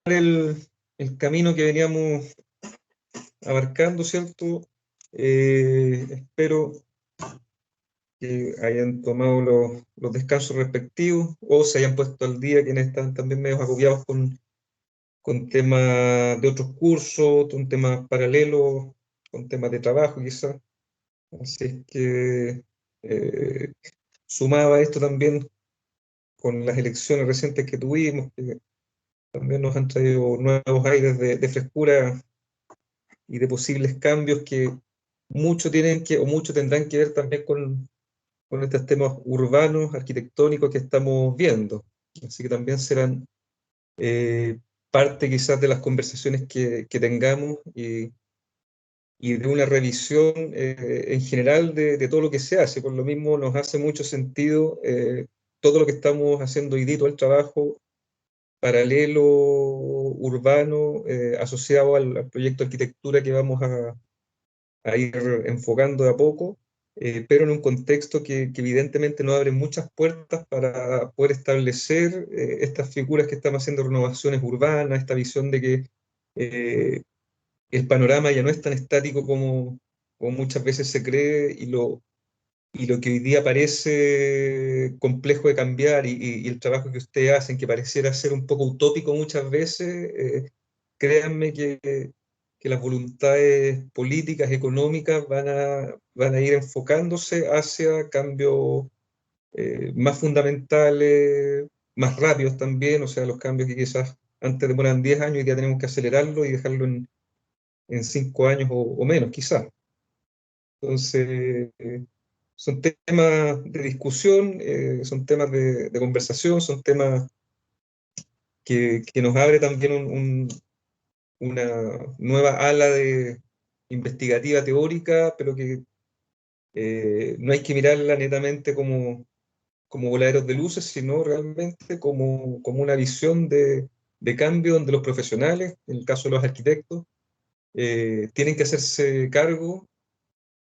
el, el camino que veníamos abarcando, ¿cierto? Espero que hayan tomado los descansos respectivos o se hayan puesto al día quienes están también medio agobiados con temas de otros cursos, con temas paralelos, con temas de trabajo quizás. Así es que eh, sumaba esto también con las elecciones recientes que tuvimos, que también nos han traído nuevos aires de frescura y de posibles cambios que mucho tienen que, o mucho tendrán que ver también con estos temas urbanos, arquitectónicos que estamos viendo. Así que también serán eh, parte quizás de las conversaciones que tengamos y de una revisión en general de todo lo que se hace. Por lo mismo nos hace mucho sentido todo lo que estamos haciendo hoy día, todo el trabajo paralelo urbano asociado al proyecto de arquitectura que vamos a ir enfocando de a poco, pero en un contexto que evidentemente nos abre muchas puertas para poder establecer estas figuras que estamos haciendo, renovaciones urbanas, esta visión de que el panorama ya no es tan estático como muchas veces se cree y lo que hoy día parece complejo de cambiar y el trabajo que ustedes hacen, que pareciera ser un poco utópico muchas veces, créanme que las voluntades políticas, económicas van a ir enfocándose hacia cambios más fundamentales, más rápidos también, o sea, los cambios que quizás antes demoran 10 años y ya tenemos que acelerarlo y dejarlo en 5 años o menos, quizás. Entonces, son temas de discusión, son temas de conversación, son temas que nos abre también una nueva ala de investigativa teórica, pero que no hay que mirarla netamente como voladeros de luces, sino realmente como una visión de cambio donde los profesionales, en el caso de los arquitectos, tienen que hacerse cargo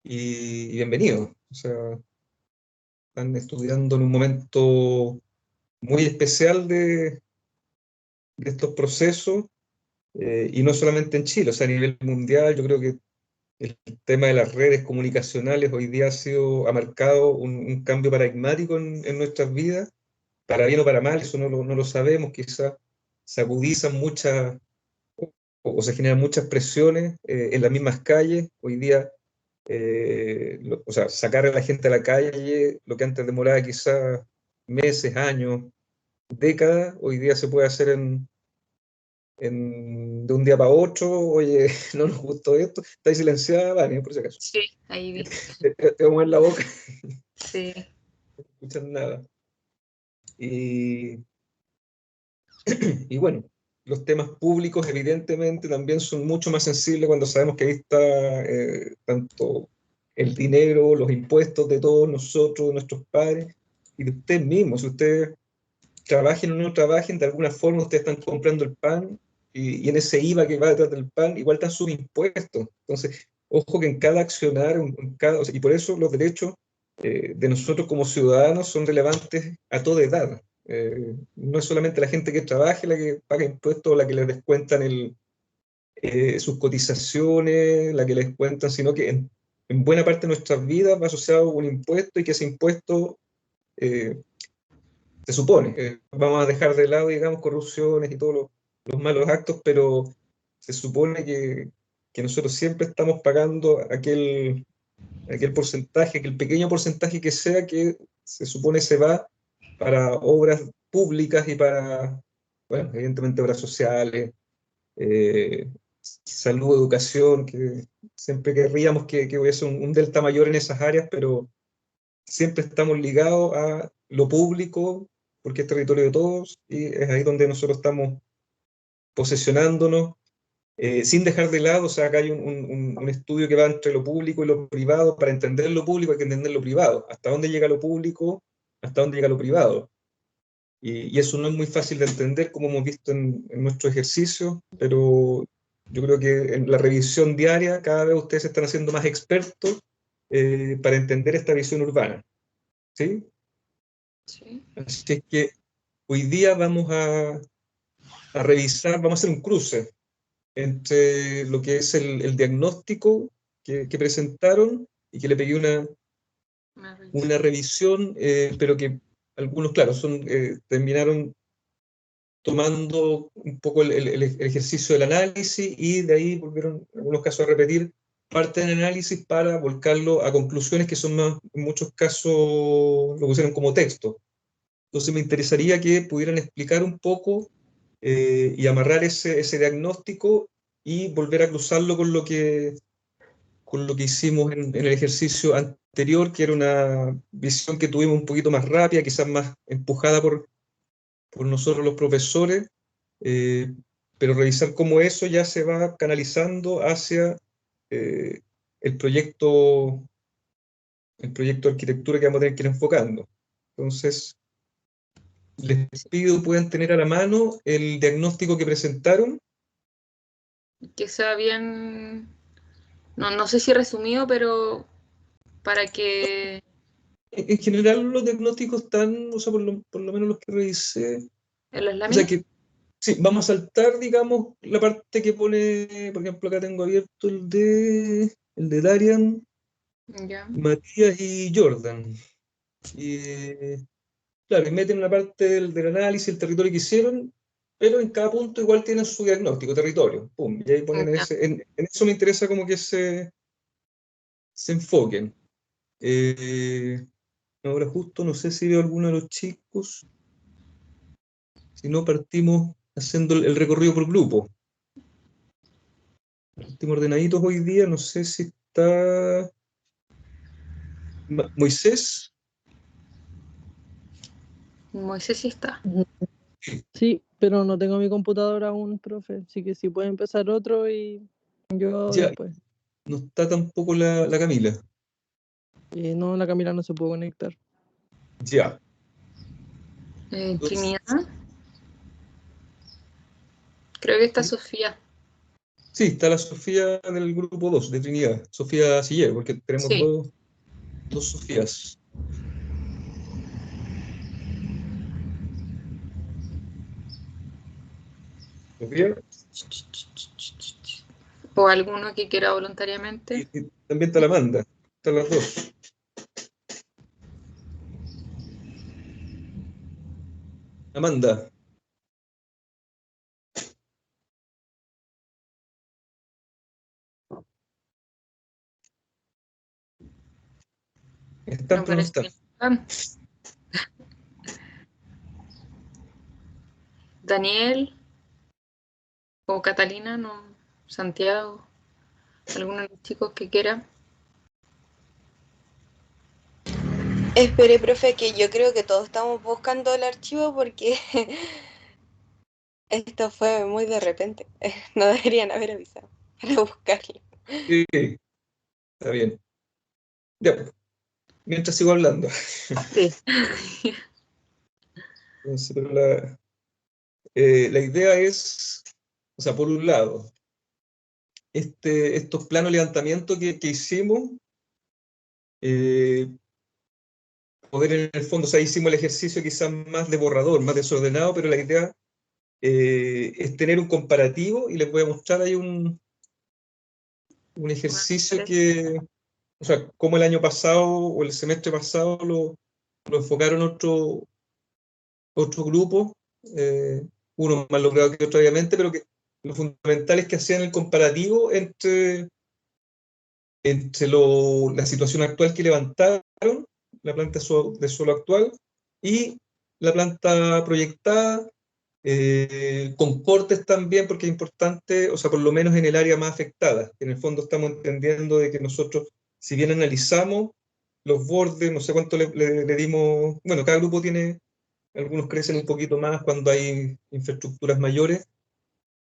y bienvenidos. O sea, están estudiando en un momento muy especial de estos procesos, y no solamente en Chile, o sea, a nivel mundial, yo creo que el tema de las redes comunicacionales hoy día ha marcado un cambio paradigmático en nuestras vidas, para bien o para mal, eso no lo sabemos, quizás se agudizan muchas o se generan muchas presiones en las mismas calles, hoy día, o sea, sacar a la gente a la calle, lo que antes demoraba quizás meses, años, décadas, hoy día se puede hacer de un día para otro. Oye, no nos gustó esto, está ahí silenciada, Vania, por si acaso. Sí, ahí vi. Te voy a mover la boca, Sí, no escuchan nada. Y, y bueno, los temas públicos evidentemente también son mucho más sensibles cuando sabemos que ahí está tanto el dinero, los impuestos de todos nosotros, de nuestros padres y de ustedes mismos. Si ustedes trabajen o no trabajen, de alguna forma ustedes están comprando el pan y en ese IVA que va detrás del pan, igual están sus impuestos. Entonces, ojo que en cada accionar, o sea, y por eso los derechos de nosotros como ciudadanos son relevantes a toda edad. No es solamente la gente que trabaje la que paga impuestos o la que les descuentan sus cotizaciones, la que les cuentan, sino que en buena parte de nuestras vidas va asociado a un impuesto y que ese impuesto eh, se supone. Vamos a dejar de lado, digamos, corrupciones y todos los malos actos, pero se supone que nosotros siempre estamos pagando aquel porcentaje, aquel pequeño porcentaje que sea que se supone se va para obras públicas y para, bueno, evidentemente obras sociales, eh, salud, educación, que siempre querríamos que hubiese un delta mayor en esas áreas, pero siempre estamos ligados a lo público, porque es territorio de todos, y es ahí donde nosotros estamos posesionándonos, sin dejar de lado, o sea, acá hay un estudio que va entre lo público y lo privado. Para entender lo público hay que entender lo privado, hasta dónde llega lo público, hasta dónde llega lo privado. Y eso no es muy fácil de entender, como hemos visto en nuestro ejercicio, pero yo creo que en la revisión diaria cada vez ustedes se están haciendo más expertos para entender esta visión urbana. ¿Sí? sí. Así es que hoy día a revisar, vamos a hacer un cruce entre lo que es el diagnóstico que presentaron y que le pedí una revisión, pero que algunos, claro, terminaron tomando un poco el ejercicio del análisis y de ahí volvieron en algunos casos a repetir parte del análisis para volcarlo a conclusiones que son más, en muchos casos lo pusieron como texto. Entonces me interesaría que pudieran explicar un poco y amarrar ese diagnóstico y volver a cruzarlo con lo que hicimos en el ejercicio anterior, que era una visión que tuvimos un poquito más rápida, quizás más empujada por nosotros los profesores, eh, pero revisar cómo eso ya se va canalizando hacia eh, el proyecto, el proyecto de arquitectura que vamos a tener que ir enfocando. Entonces, les pido puedan tener a la mano el diagnóstico que presentaron. Que sea bien, no sé si resumido, pero para que En general, los diagnósticos están, o sea, por lo menos los que revisé, en las o sea, láminas. que sí, vamos a saltar, digamos, la parte que pone, por ejemplo, acá tengo abierto el de Darian, Ya. Matías y Jordan. Y claro, y meten una parte del análisis, el territorio que hicieron, pero en cada punto igual tienen su diagnóstico, territorio. Pum, y ahí ponen Ya. en eso me interesa como que se enfoquen. Eh, ahora justo no sé si veo alguno de los chicos, si no partimos haciendo el recorrido por grupo. Partimos ordenaditos hoy día, no sé si está Moisés. Moisés sí está. Ujú. Sí, pero no tengo mi computadora aún, profe, así que si puede empezar otro y yo Ya, después. no está tampoco la Camila. No, la Camila no se puede conectar. Ya. Entonces, Trinidad. Creo que está sí, Sofía. sí, está la Sofía del grupo 2 de Trinidad, Sofía Siller, porque tenemos Sí. dos Sofías. Sofía, O alguno que quiera voluntariamente. y también está la Amanda, están las dos. Amanda, están No pero no parece están. que están. Daniel o Catalina, no. Santiago. Alguno de los chicos que quiera. Espere, profe, que yo creo que todos estamos buscando el archivo porque esto fue muy de repente. No deberían haber avisado para buscarlo. Sí, está bien. Ya, pues, mientras sigo hablando. Sí. Entonces, pero la idea es, o sea, por un lado, estos planos de levantamiento que hicimos, eh, poder en el fondo, o sea, hicimos el ejercicio quizás más de borrador, más desordenado, pero la idea es tener un comparativo y les voy a mostrar ahí un ejercicio o sea, como el año pasado o el semestre pasado lo enfocaron otro grupo, uno más logrado que otro obviamente, pero que lo fundamental es que hacían el comparativo entre la situación actual que levantaron, la planta de suelo actual, y la planta proyectada, con cortes también, porque es importante, o sea, por lo menos en el área más afectada. En el fondo estamos entendiendo de que nosotros, si bien analizamos los bordes, no sé cuánto le dimos, bueno, cada grupo tiene, algunos crecen un poquito más cuando hay infraestructuras mayores,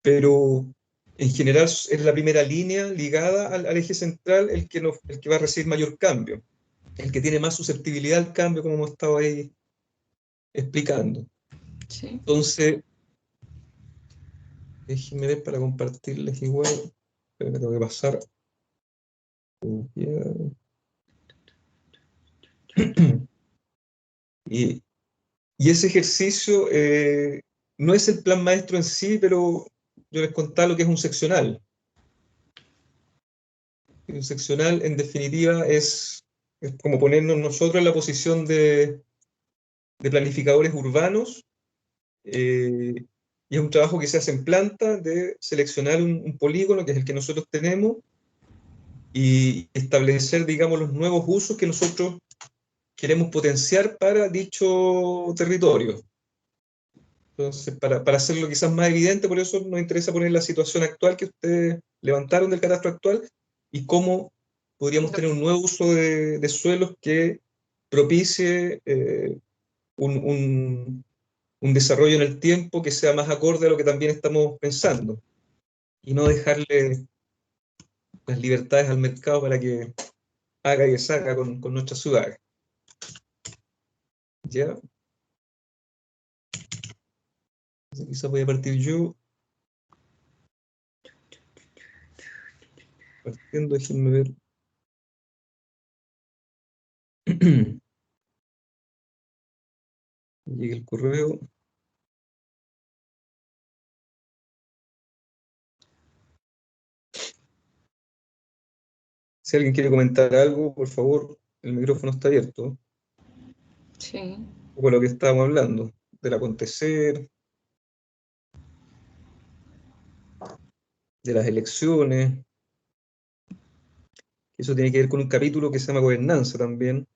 pero en general es la primera línea ligada al eje central el que va a recibir mayor cambio, el que tiene más susceptibilidad al cambio, como hemos estado ahí explicando. Sí. Entonces, déjenme ver para compartirles igual, pero me tengo que pasar. Y, y ese ejercicio, no es el plan maestro en sí, pero yo les contaba lo que es un seccional. Y un seccional, en definitiva, es como ponernos nosotros en la posición de planificadores urbanos, y es un trabajo que se hace en planta de seleccionar un polígono, que es el que nosotros tenemos, y establecer, digamos, los nuevos usos que nosotros queremos potenciar para dicho territorio. Entonces, para hacerlo quizás más evidente, por eso nos interesa poner la situación actual que ustedes levantaron del catastro actual y cómo podríamos tener un nuevo uso de suelos que propicie un desarrollo en el tiempo que sea más acorde a lo que también estamos pensando y no dejarle las libertades al mercado para que haga y deshaga con nuestras ciudades. ¿Ya? Quizás voy a partir yo. Partiendo, déjenme ver. Llegue el correo. Si alguien quiere comentar algo, por favor, el micrófono está abierto. Sí. Un poco lo que estábamos hablando, del acontecer, de las elecciones. Eso tiene que ver con un capítulo que se llama Gobernanza también.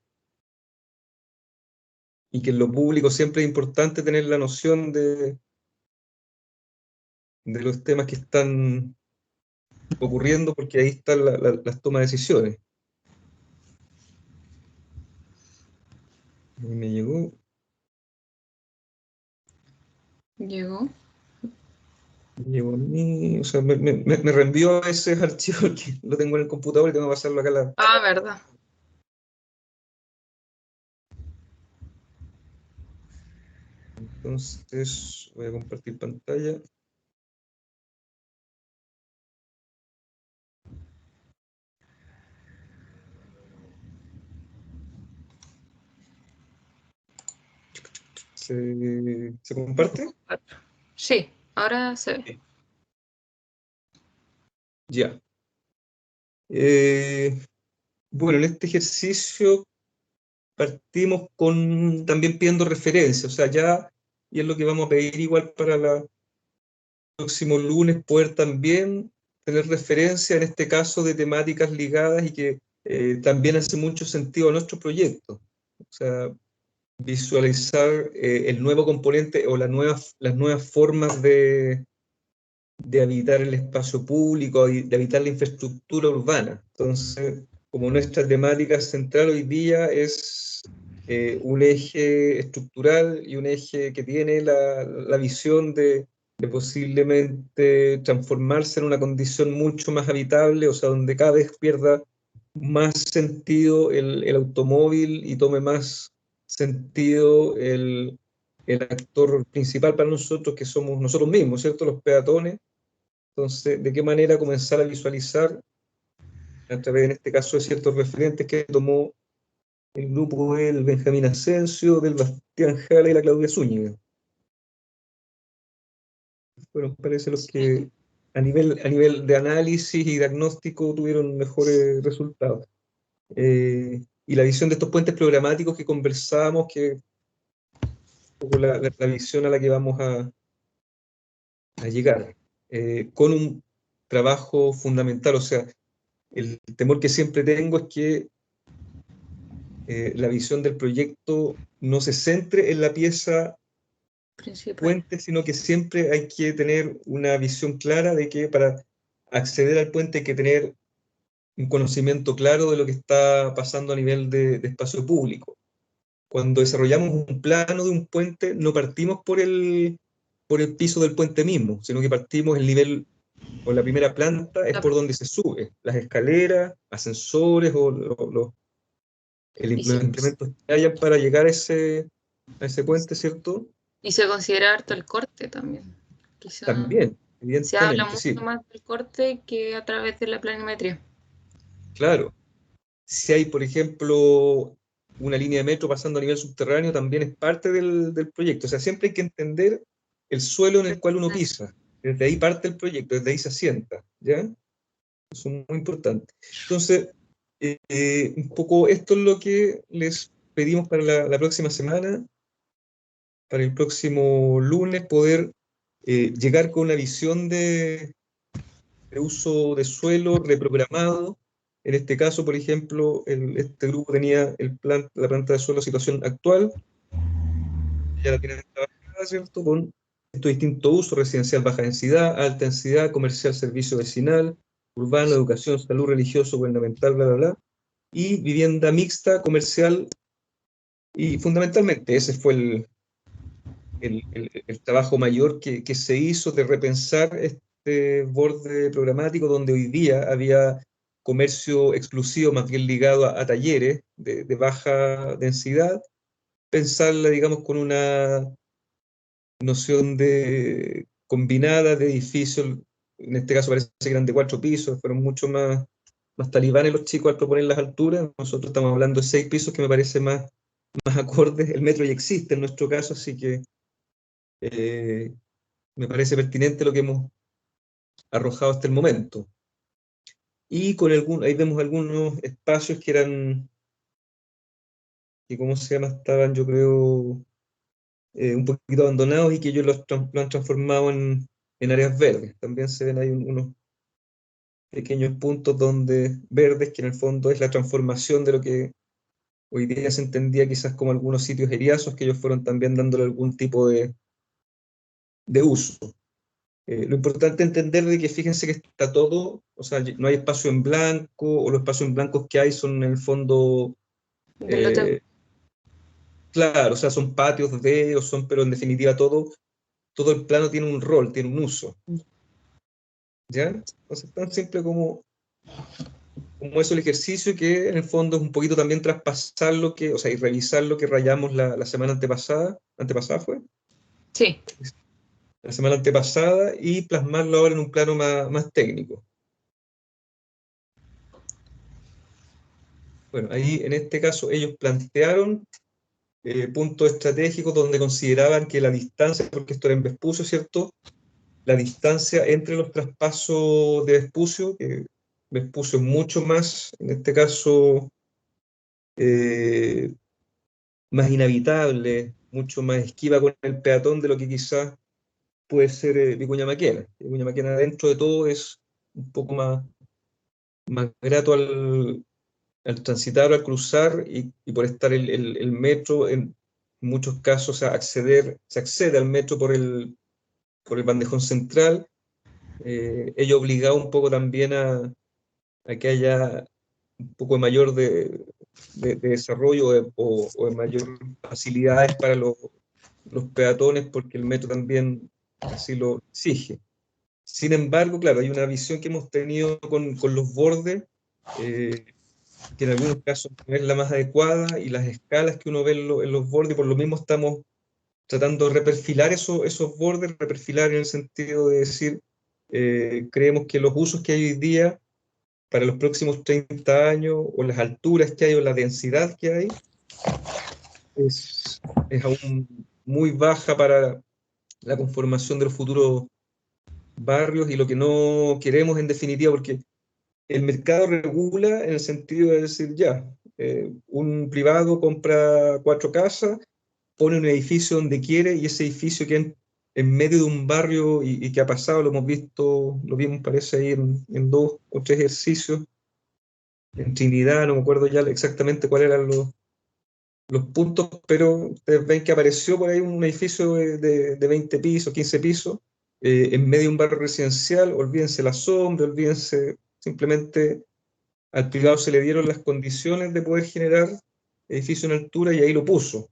Y que en lo público siempre es importante tener la noción de los temas que están ocurriendo, porque ahí están las tomas de decisiones. Ahí me llegó. Llegó. Llegó a mí, o sea, me reenvió a ese archivo que lo tengo en el computador y tengo que pasarlo acá a la... Ah, verdad. Entonces, voy a compartir pantalla. ¿Se comparte? Sí, ahora se ve. Ya. Bueno, en este ejercicio partimos con también pidiendo referencias, o sea, ya, y es lo que vamos a pedir igual para el próximo lunes, poder también tener referencia, en este caso, de temáticas ligadas y que también hace mucho sentido a nuestro proyecto. O sea, visualizar el nuevo componente o las nuevas formas de habitar el espacio público, de habitar la infraestructura urbana. Entonces, como nuestra temática central hoy día es un eje estructural y un eje que tiene la visión de posiblemente transformarse en una condición mucho más habitable, o sea, donde cada vez pierda más sentido el automóvil y tome más sentido el actor principal para nosotros, que somos nosotros mismos, ¿cierto? Los peatones. Entonces, ¿de qué manera comenzar a visualizar, a través, en este caso, de ciertos referentes que tomó el grupo del Benjamín Asensio, del Bastián Jara y la Claudia Zúñiga? Fueron, parece, los que a nivel de análisis y diagnóstico tuvieron mejores resultados. Y la visión de estos puentes programáticos que conversábamos, que es un poco la visión a la que vamos a llegar, con un trabajo fundamental. O sea, el temor que siempre tengo es que la visión del proyecto no se centre en la pieza Principal. puente, sino que siempre hay que tener una visión clara de que para acceder al puente hay que tener un conocimiento claro de lo que está pasando a nivel de espacio público. Cuando desarrollamos un plano de un puente, no partimos por el piso del puente mismo, sino que partimos el nivel, o la primera planta es por donde se sube, las escaleras, ascensores o los implementos que hayan para llegar a ese puente, ¿cierto? Y se considera harto el corte también. Quizá También, se habla evidentemente, mucho sí, más del corte que a través de la planimetría. claro. Si hay, por ejemplo, una línea de metro pasando a nivel subterráneo, también es parte del proyecto. O sea, siempre hay que entender el suelo en el cual uno pisa. Desde ahí parte el proyecto, desde ahí se asienta, ¿ya? Eso es muy importante. Entonces, un poco esto es lo que les pedimos para la próxima semana, para el próximo lunes, poder llegar con una visión de uso de suelo reprogramado. En este caso, por ejemplo, este grupo tenía la planta de suelo situación actual, ya la tienen trabajada, ¿cierto? Con estos distintos usos: residencial baja densidad, alta densidad, comercial, servicio vecinal, urbano, educación, salud, religioso, gubernamental, bla, bla, bla, y vivienda mixta, comercial, y fundamentalmente ese fue el trabajo mayor que se hizo de repensar este borde programático, donde hoy día había comercio exclusivo más bien ligado a talleres de baja densidad, pensarla, digamos, con una noción de combinada de edificios. En este caso parece que eran de 4 pisos, fueron mucho más talibanes los chicos al proponer las alturas. Nosotros estamos hablando de 6 pisos, que me parece más acorde. El metro ya existe en nuestro caso, así que eh, me parece pertinente lo que hemos arrojado hasta el momento. Y ahí vemos algunos espacios que eran, que ¿cómo se llama? Estaban, yo creo, un poquito abandonados, y que ellos lo han transformado en áreas verdes. También se ven ahí unos pequeños puntos verdes, que en el fondo es la transformación de lo que hoy día se entendía quizás como algunos sitios eriazos, que ellos fueron también dándole algún tipo de uso. Lo importante es entender de que fíjense que está todo, o sea, no hay espacio en blanco, o los espacios en blancos que hay son en el fondo, Del lote. claro, o sea, son patios pero en definitiva todo el plano tiene un rol, tiene un uso, ¿ya? Entonces, tan simple como eso el ejercicio, que en el fondo es un poquito también traspasar o sea, y revisar lo que rayamos la semana antepasada fue, Sí, la semana antepasada, y plasmarlo ahora en un plano más técnico. Bueno, ahí en este caso ellos plantearon puntos estratégicos donde consideraban que la distancia, porque esto era en Vespucio, ¿cierto? La distancia entre los traspasos de Vespucio, que Vespucio es mucho más, en este caso, eh, más inhabitable, mucho más esquiva con el peatón de lo que quizás puede ser Vicuña Maquena. Vicuña Maquena, dentro de todo, es un poco más grato al transitar o al cruzar, y por estar el metro, en muchos casos se accede al metro por el bandejón central. Ello obligado un poco también a que haya un poco mayor de desarrollo, o de mayor facilidades para los peatones, porque el metro también así lo exige. Sin embargo, claro, hay una visión que hemos tenido con los bordes, eh, que en algunos casos no es la más adecuada, y las escalas que uno ve en los bordes. Por lo mismo estamos tratando de reperfilar esos bordes, reperfilar en el sentido de decir, creemos que los usos que hay hoy día para los próximos 30 años, o las alturas que hay, o la densidad que hay, es aún muy baja para la conformación de los futuros barrios, y lo que no queremos en definitiva, porque el mercado regula en el sentido de decir, ya, un privado compra 4 casas, pone un edificio donde quiere, y ese edificio que en medio de un barrio, y que ha pasado, lo hemos visto, lo vimos parece ahí en 2 o 3 ejercicios, en Trinidad, no me acuerdo ya exactamente cuáles eran los puntos, pero ustedes ven que apareció por ahí un edificio de 20 pisos, 15 pisos, en medio de un barrio residencial. Olvídense la sombra, olvídense, simplemente al privado se le dieron las condiciones de poder generar edificio en altura, y ahí lo puso.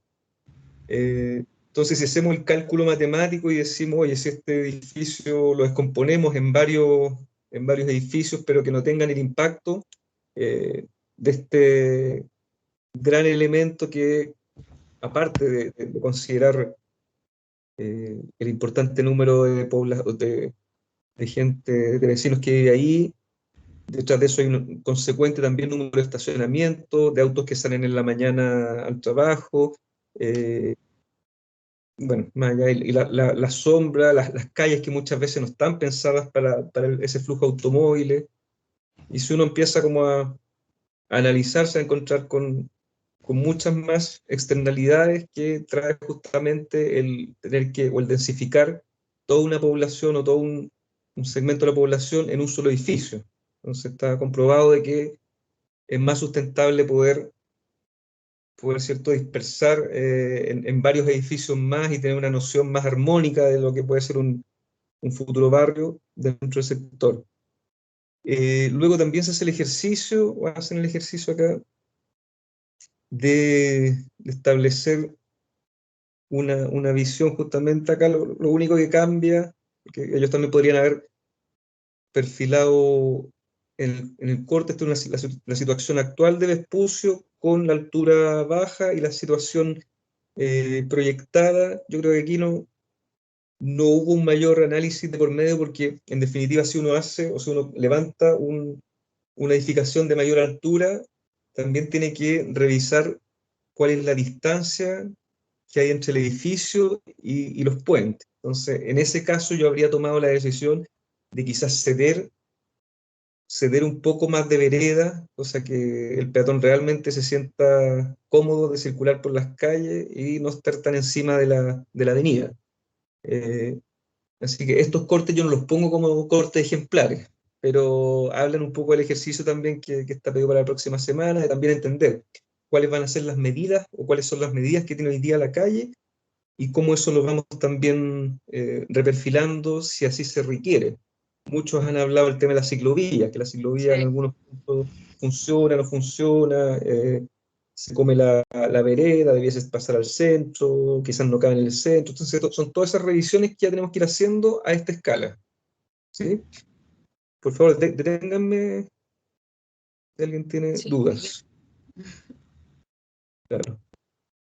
Entonces, si hacemos el cálculo matemático y decimos, oye, si este edificio lo descomponemos en varios edificios, pero que no tengan el impacto de este gran elemento que, aparte de considerar el importante número de gente, de vecinos que vive ahí, detrás de eso hay un consecuente también número de estacionamientos, de autos que salen en la mañana al trabajo, bueno, más allá, y la sombra, las calles que muchas veces no están pensadas para ese flujo de automóviles, y si uno empieza como a analizarse, a encontrar con muchas más externalidades que trae justamente el tener que, o el densificar toda una población o todo un segmento de la población en un solo edificio. Entonces está comprobado de que es más sustentable poder ¿cierto?, dispersar en varios edificios más y tener una noción más armónica de lo que puede ser un futuro barrio dentro del sector. Luego también se hace el ejercicio, o hacen el ejercicio acá, de establecer una visión justamente acá. Lo único que cambia, que ellos también podrían haber perfilado en el corte, esta es la situación actual de Vespucio con la altura baja y la situación proyectada. Yo creo que aquí no hubo un mayor análisis de por medio porque en definitiva si uno hace o si uno levanta una edificación de mayor altura, también tiene que revisar cuál es la distancia que hay entre el edificio y los puentes. Entonces, en ese caso yo habría tomado la decisión de quizás ceder un poco más de vereda, o sea que el peatón realmente se sienta cómodo de circular por las calles y no estar tan encima de la avenida. Eh, Así que estos cortes yo no los pongo como cortes ejemplares, pero hablan un poco del ejercicio también que está pedido para la próxima semana, de también entender cuáles van a ser las medidas o cuáles son las medidas que tiene hoy día la calle y cómo eso lo vamos también reperfilando si así se requiere. Muchos han hablado del tema de la ciclovía, que la ciclovía en Sí. algunos puntos funciona, no funciona, se come la vereda, debiese pasar al centro, quizás no cabe en el centro. Entonces, son todas esas revisiones que ya tenemos que ir haciendo a esta escala. ¿Sí? Por favor, deténganme si alguien tiene Sí, dudas. Claro.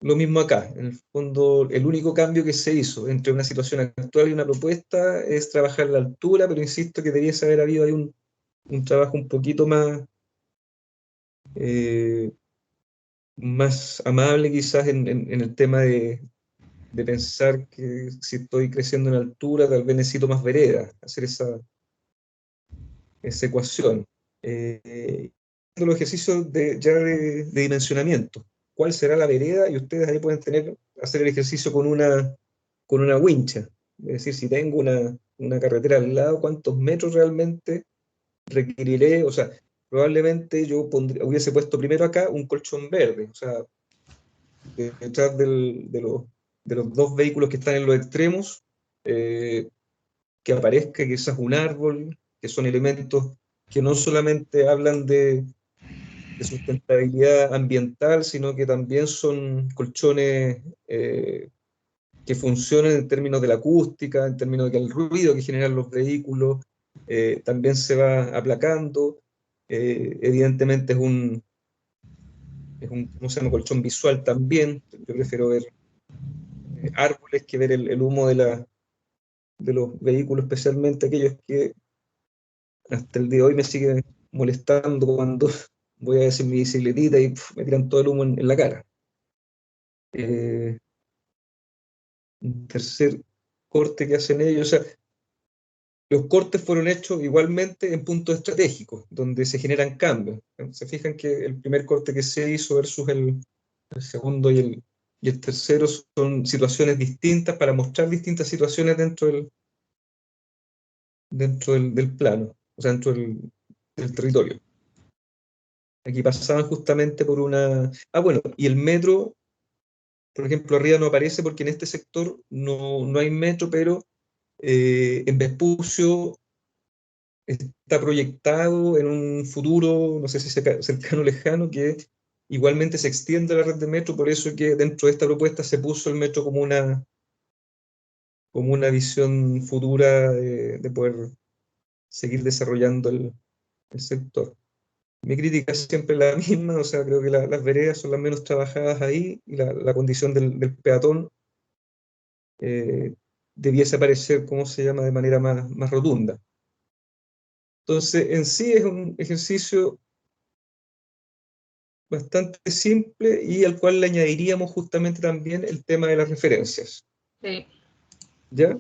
Lo mismo acá, en el fondo, el único cambio que se hizo entre una situación actual y una propuesta es trabajar la altura, pero insisto que debiese haber habido ahí un trabajo un poquito eh, más amable quizás en el tema de pensar que si estoy creciendo en altura, tal vez necesito más vereda, hacer esa ecuación. Los ejercicios ya de dimensionamiento. ¿Cuál será la vereda? Y ustedes ahí pueden hacer el ejercicio con una wincha. Es decir, si tengo una carretera al lado, ¿cuántos metros realmente requeriré? O sea, probablemente yo hubiese puesto primero acá un colchón verde, o sea, detrás de los dos vehículos que están en los extremos, eh, que aparezca quizás un árbol, que son elementos que no solamente hablan de sustentabilidad ambiental, sino que también son colchones que funcionan en términos de la acústica, en términos de que el ruido que generan los vehículos también se va aplacando. Evidentemente es un, ¿cómo se llama?, colchón visual también. Yo prefiero ver árboles que ver el humo de los vehículos, especialmente aquellos que hasta el día de hoy me siguen molestando cuando voy a decir mi bicicletita y me tiran todo el humo en la cara. Un tercer corte que hacen ellos, o sea, los cortes fueron hechos igualmente en puntos estratégicos, donde se generan cambios. Se fijan que el primer corte que se hizo versus el segundo y el tercero son situaciones distintas para mostrar distintas situaciones dentro del plano, o sea, dentro del territorio. Aquí pasaban justamente por una... Ah, bueno, y el metro, por ejemplo, arriba no aparece porque en este sector no hay metro, pero en Vespucio está proyectado en un futuro, no sé si cercano o lejano, que igualmente se extiende la red de metro, por eso que dentro de esta propuesta se puso el metro como una visión futura de poder seguir desarrollando el sector. Mi crítica es siempre la misma, o sea, creo que las veredas son las menos trabajadas ahí y la condición del peatón eh, debiese aparecer, ¿cómo se llama?, de manera más rotunda. Entonces, en sí es un ejercicio bastante simple y al cual le añadiríamos justamente también el tema de las referencias. Sí. ¿Ya?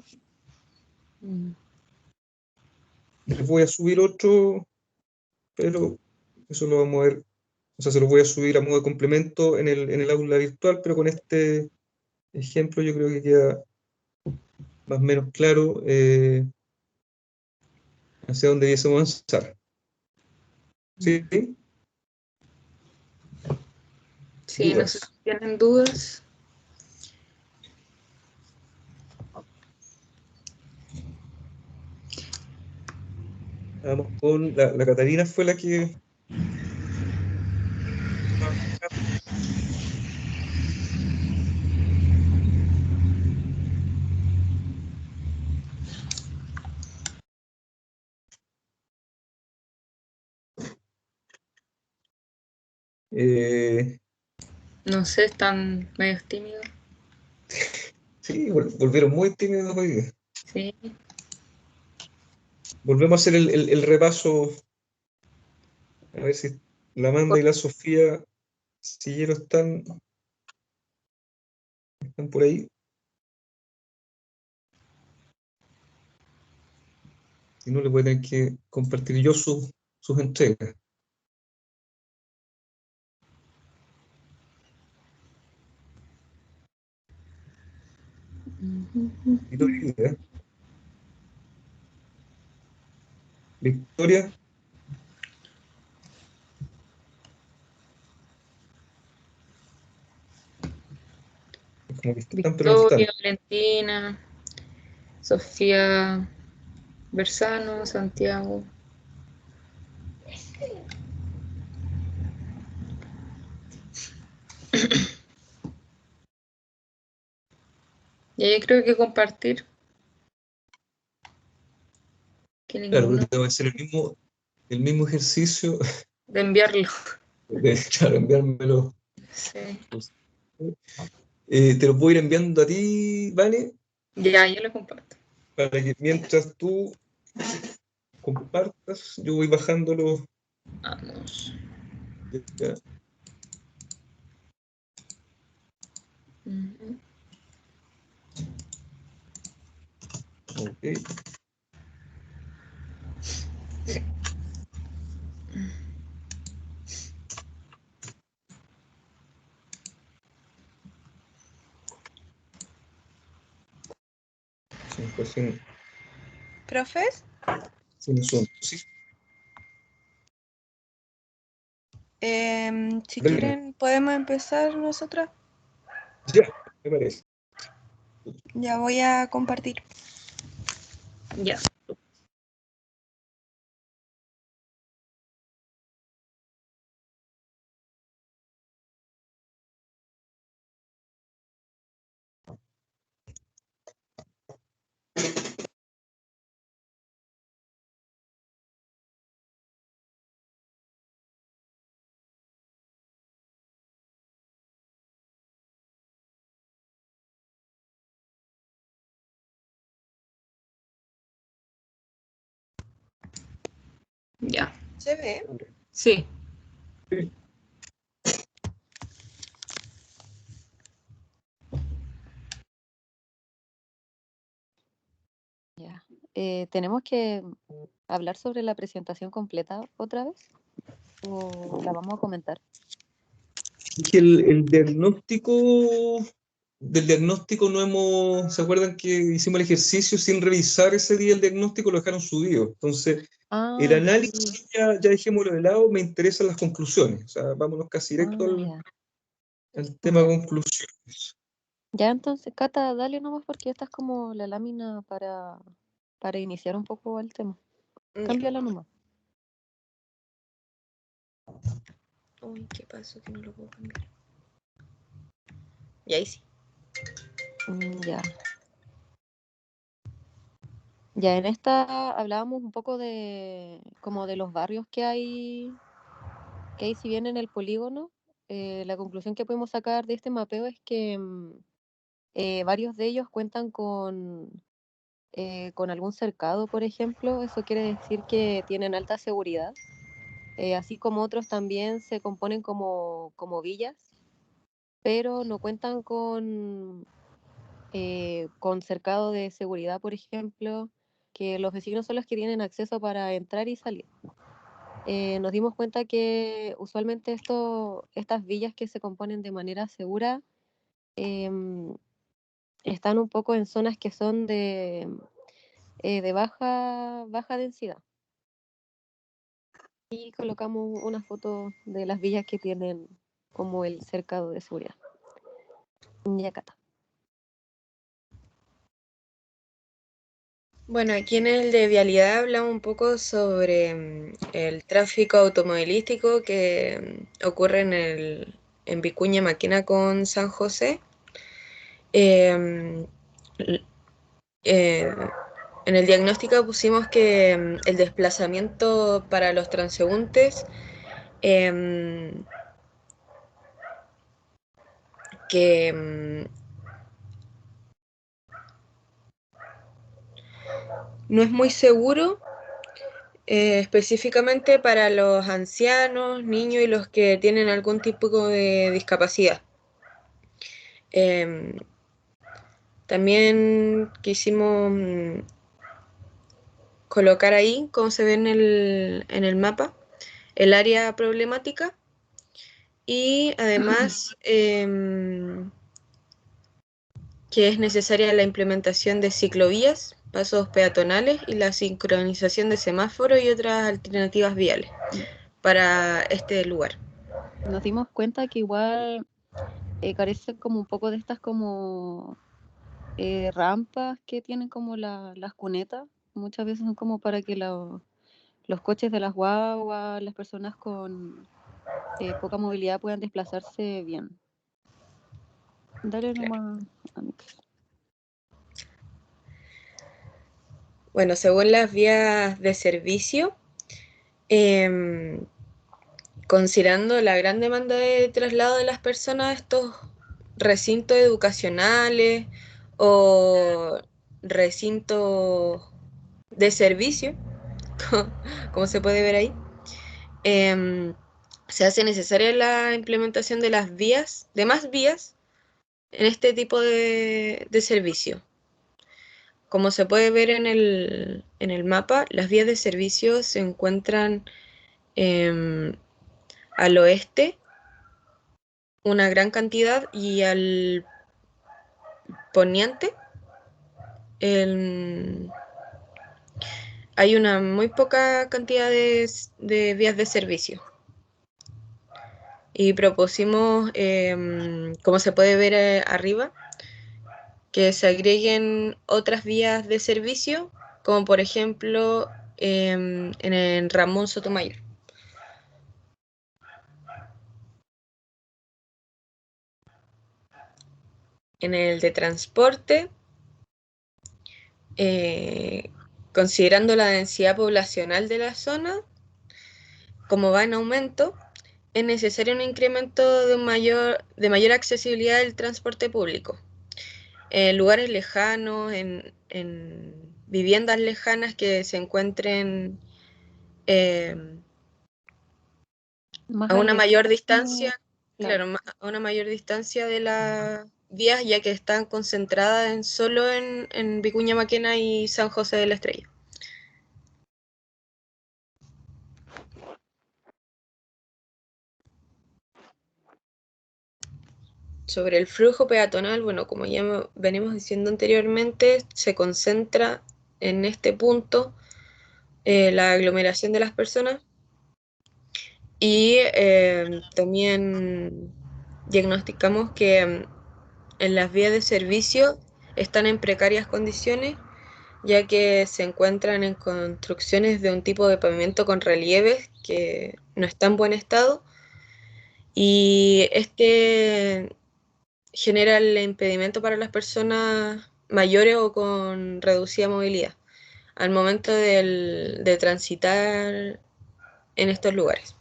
Mm. Les voy a subir otro, pero eso lo vamos a ver. O sea, se lo voy a subir a modo de complemento en el aula virtual, pero con este ejemplo yo creo que queda más o menos claro hacia dónde debiésemos avanzar. ¿Sí? Sí, no sé ¿Dudas? si tienen dudas. Vamos con la Catarina fue la que... No sé, están medio tímidos. sí, volvieron muy tímidos hoy día. Sí. Volvemos a hacer el repaso, a ver si la Amanda y la Sofía Sillero están por ahí. Si no, le voy a tener que compartir yo sus entregas. Victoria, Victoria, como que están, pero no están. Victoria, Valentina, Sofía Bersano, Santiago. Y ahí creo que compartir. Que Claro, ninguno pero te voy a hacer el mismo ejercicio de enviarlo. de, claro, enviármelo. Sí. Te lo voy a ir enviando a ti, Vane, Ya, yo lo comparto. para que mientras tú compartas, yo voy bajándolo. Vamos. Ya. Ujú. Ok. Sin, ¿Profes? sin asunto. Sí, Si Brenda. quieren, podemos empezar nosotras. Ya, me parece. Ya voy a compartir. Ya. Ya. ¿Se ve? Sí. Sí. Ya. ¿Tenemos que hablar sobre la presentación completa otra vez? ¿O la vamos a comentar? Y que el diagnóstico, del diagnóstico no hemos, ¿se acuerdan que hicimos el ejercicio sin revisar ese día el diagnóstico? Lo dejaron subido. Entonces, el Ah, análisis ya dejémoslo de lado, me interesan las conclusiones. O sea, vámonos casi directo ya. al tema Ya. conclusiones. Ya, entonces, Cata, dale nomás porque esta es como la lámina para iniciar un poco el tema. Ya. Cámbiala nomás. Uy, ¿qué pasó? Que no lo puedo cambiar. Y ahí sí. Ya. Ya, en esta hablábamos un poco como de los barrios que hay si bien en el polígono. La conclusión que podemos sacar de este mapeo es que varios de ellos cuentan con algún cercado, por ejemplo. Eso quiere decir que tienen alta seguridad. Así como otros también se componen como villas, pero no cuentan con cercado de seguridad, por ejemplo, que los vecinos son los que tienen acceso para entrar y salir. Nos dimos cuenta que usualmente estas villas que se componen de manera segura em, están un poco en zonas que son de baja densidad. Y colocamos una foto de las villas que tienen como el cercado de seguridad. Y acá está. Bueno, aquí en el de vialidad hablamos un poco sobre el tráfico automovilístico que ocurre en Vicuña Maquena con San José. Em, l- eh, en el diagnóstico pusimos que el desplazamiento para los transeúntes em, que no es muy seguro, específicamente para los ancianos, niños y los que tienen algún tipo de discapacidad. También quisimos colocar ahí, como se ve en el mapa, el área problemática y además que es necesaria la implementación de ciclovías, pasos peatonales y la sincronización de semáforos y otras alternativas viales para este lugar. Nos dimos cuenta que igual carecen como un poco de estas como rampas que tienen como las cunetas. Muchas veces son como para que los coches de las guaguas, las personas con poca movilidad puedan desplazarse bien. Dale nomás, Amix. Bueno, según las vías de servicio, considerando la gran demanda de traslado de las personas a estos recintos educacionales o recintos de servicio, como se puede ver ahí, se hace necesaria la implementación de las vías, de más vías en este tipo de servicio. Como se puede ver en el mapa, las vías de servicio se encuentran al oeste una gran cantidad y al poniente hay una muy poca cantidad de vías de servicio. Y propusimos, como se puede ver arriba, que se agreguen otras vías de servicio, como por ejemplo en el Ramón Sotomayor. En el de transporte, considerando la densidad poblacional de la zona, como va en aumento, es necesario un incremento de mayor accesibilidad del transporte público. En lugares lejanos, en viviendas lejanas que se encuentren a una mayor distancia, claro, a una mayor distancia de las vías, ya que están concentradas solo en Vicuña Maquena y San José de la Estrella. Sobre el flujo peatonal, bueno, como ya venimos diciendo anteriormente, se concentra en este punto la aglomeración de las personas y también diagnosticamos que en las vías de servicio están en precarias condiciones, ya que se encuentran en construcciones de un tipo de pavimento con relieves que no está en buen estado y este genera el impedimento para las personas mayores o con reducida movilidad al momento de transitar en estos lugares.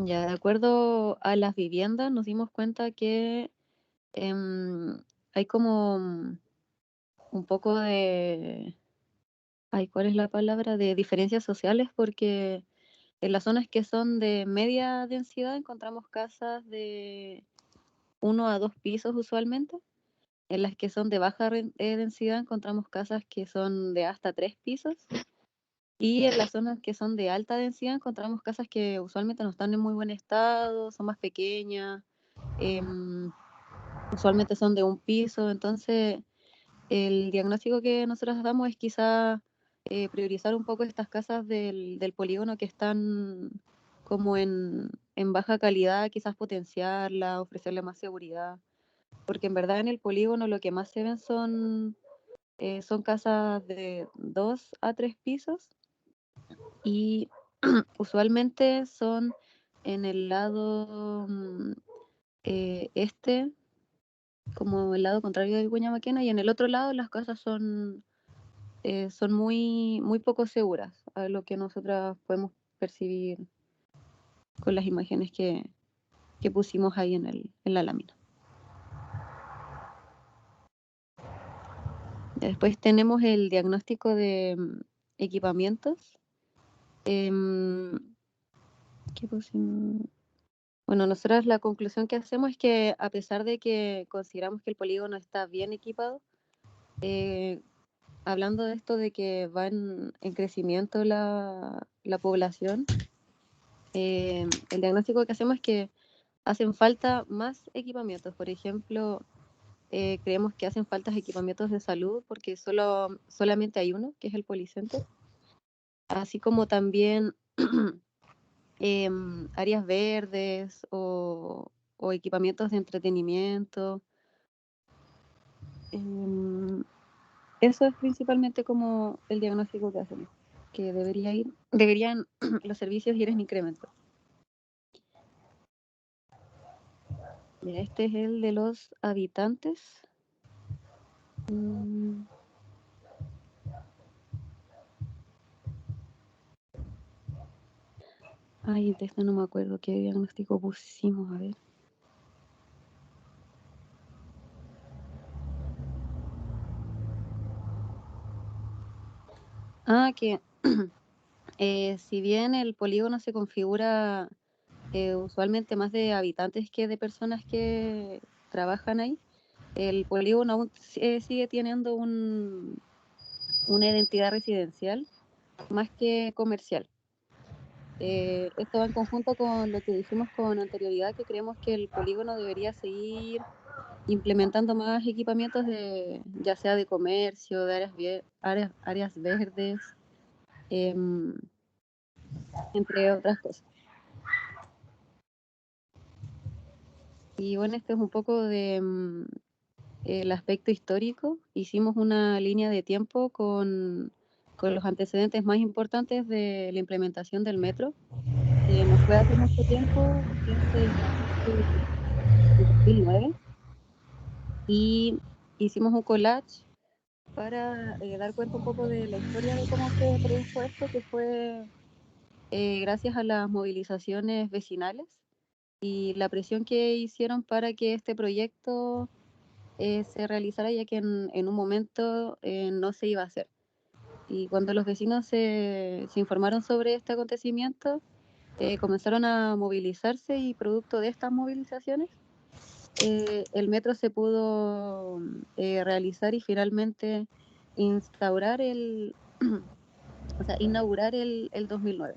Ya, de acuerdo a las viviendas, nos dimos cuenta que hay como un poco de, ay, ¿cuál es la palabra? De diferencias sociales, porque En las zonas que son de media densidad encontramos casas de 1 a 2 pisos usualmente. En las que son de baja densidad encontramos casas que son de hasta 3 pisos. Y en las zonas que son de alta densidad encontramos casas que usualmente no están en muy buen estado, son más pequeñas, usualmente son de 1 piso. Entonces, el diagnóstico que nosotros damos es quizá priorizar un poco estas casas del polígono que están como en baja calidad, quizás potenciarla, ofrecerle más seguridad, porque en verdad en el polígono lo que más se ven son casas de 2 a 3 pisos y usualmente son en el lado este, como el lado contrario de Vicuña Maquena, y en el otro lado las casas son muy, muy poco seguras, a lo que nosotras podemos percibir con las imágenes que pusimos ahí en la lámina. Después tenemos el diagnóstico de equipamientos. ¿Qué pusimos? Bueno, nosotros la conclusión que hacemos es que a pesar de que consideramos que el polígono está bien equipado, hablando de esto de que va en crecimiento la población, el diagnóstico que hacemos es que hacen falta más equipamientos. Por ejemplo, creemos que hacen falta equipamientos de salud porque solamente hay uno, que es el Policenter, así como también áreas verdes o equipamientos de entretenimiento. Eso es principalmente como el diagnóstico que hacemos, que deberían los servicios ir en incremento. Mira, este es el de los habitantes. Ay, de este no me acuerdo qué diagnóstico pusimos, a ver. Que si bien el polígono se configura usualmente más de habitantes que de personas que trabajan ahí, el polígono aún sigue teniendo una identidad residencial más que comercial. Esto va en conjunto con lo que dijimos con anterioridad, que creemos que el polígono debería seguir implementando más equipamientos ya sea de comercio, de áreas verdes, entre otras cosas. Y bueno, este es un poco de el aspecto histórico. Hicimos una línea de tiempo con los antecedentes más importantes de la implementación del metro. No fue hace mucho tiempo, en 2009, y hicimos un collage para dar cuenta un poco de la historia de cómo se produjo esto, que fue gracias a las movilizaciones vecinales y la presión que hicieron para que este proyecto se realizara, ya que en un momento no se iba a hacer. Y cuando los vecinos se informaron sobre este acontecimiento, comenzaron a movilizarse, y producto de estas movilizaciones, el metro se pudo realizar y finalmente inaugurar el 2009.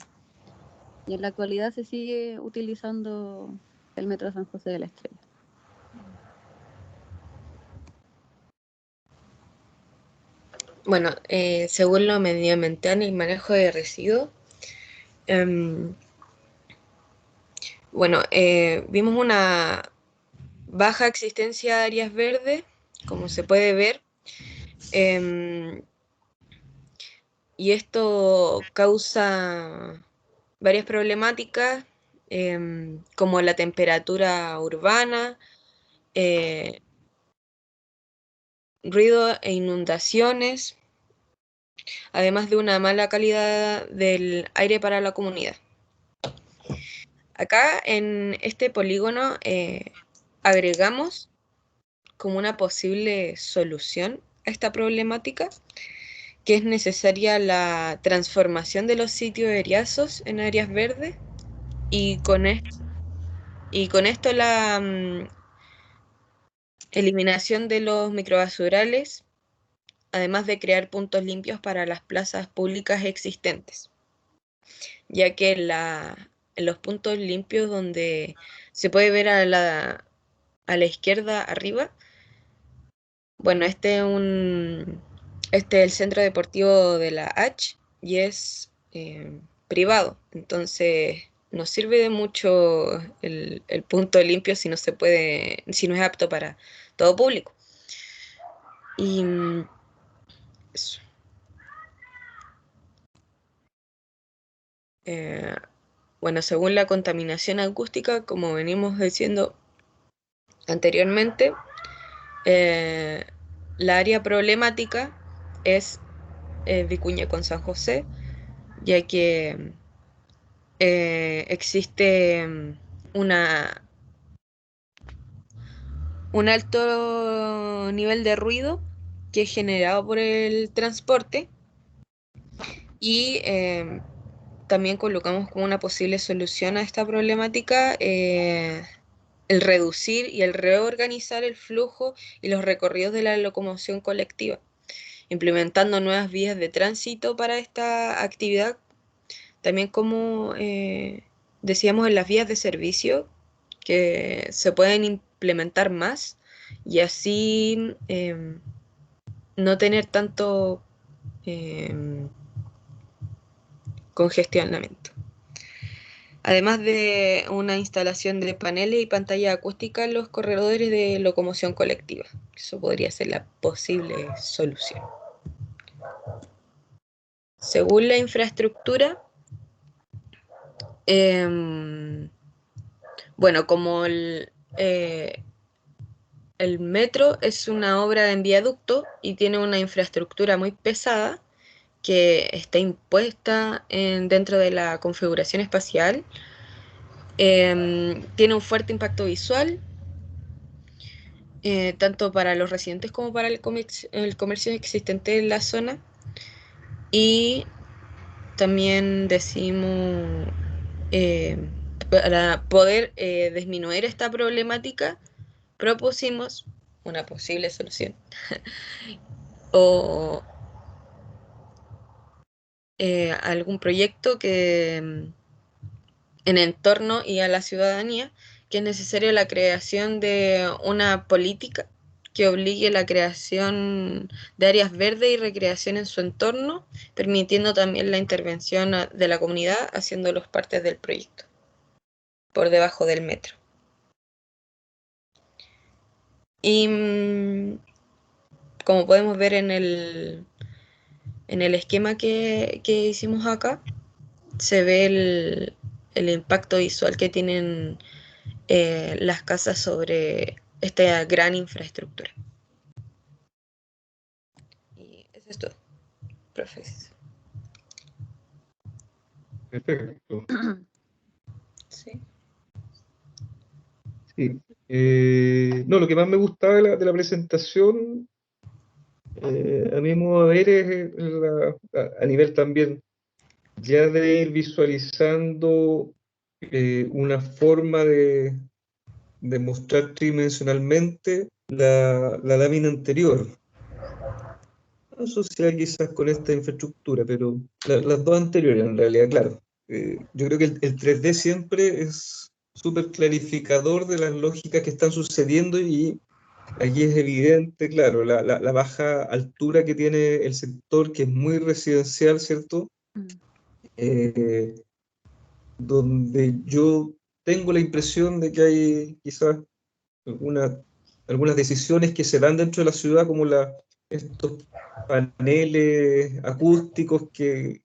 Y en la actualidad se sigue utilizando el metro San José de la Estrella. Bueno, según lo medioambiental y el manejo de residuos, vimos una baja existencia de áreas verdes, como se puede ver, y esto causa varias problemáticas, como la temperatura urbana, ruido e inundaciones, además de una mala calidad del aire para la comunidad. Acá en este polígono agregamos como una posible solución a esta problemática, que es necesaria la transformación de los sitios eriazos en áreas verdes y con esto la eliminación de los microbasurales, además de crear puntos limpios para las plazas públicas existentes, ya que en los puntos limpios donde se puede ver a la izquierda arriba, bueno, este es el centro deportivo de la H y es privado, entonces no sirve de mucho el punto limpio si no se puede, si no es apto para todo público. Y eso. Bueno, según la contaminación acústica, como venimos diciendo anteriormente, la área problemática es Vicuña con San José, ya que existe un alto nivel de ruido que es generado por el transporte y también colocamos como una posible solución a esta problemática el reducir y el reorganizar el flujo y los recorridos de la locomoción colectiva, implementando nuevas vías de tránsito para esta actividad, también como decíamos en las vías de servicio, que se pueden implementar más y así no tener tanto congestionamiento. Además de una instalación de paneles y pantalla acústica en los corredores de locomoción colectiva. Eso podría ser la posible solución. Según la infraestructura, bueno, como el metro es una obra en viaducto y tiene una infraestructura muy pesada que está impuesta dentro de la configuración espacial, tiene un fuerte impacto visual, tanto para los residentes como para el comercio existente en la zona. Y también decimos, para poder disminuir esta problemática, propusimos una posible solución o algún proyecto que en entorno y a la ciudadanía, que es necesaria la creación de una política que obligue la creación de áreas verdes y recreación en su entorno, permitiendo también la intervención de la comunidad, haciéndolos parte del proyecto, por debajo del metro. Y como podemos ver en el esquema que hicimos acá, se ve el impacto visual que tienen las casas sobre esta gran infraestructura. Y eso es todo, profes. Perfecto. Sí. Sí. No, lo que más me gustaba de la presentación, a mi modo de ver, es a nivel también ya de ir visualizando una forma de mostrar tridimensionalmente la lámina anterior, asociada quizás con esta infraestructura, pero las dos anteriores en realidad, claro. Yo creo que el 3D siempre es súper clarificador de las lógicas que están sucediendo y aquí es evidente, claro, la baja altura que tiene el sector, que es muy residencial, ¿cierto? Donde yo tengo la impresión de que hay quizás algunas decisiones que se dan dentro de la ciudad, como estos paneles acústicos que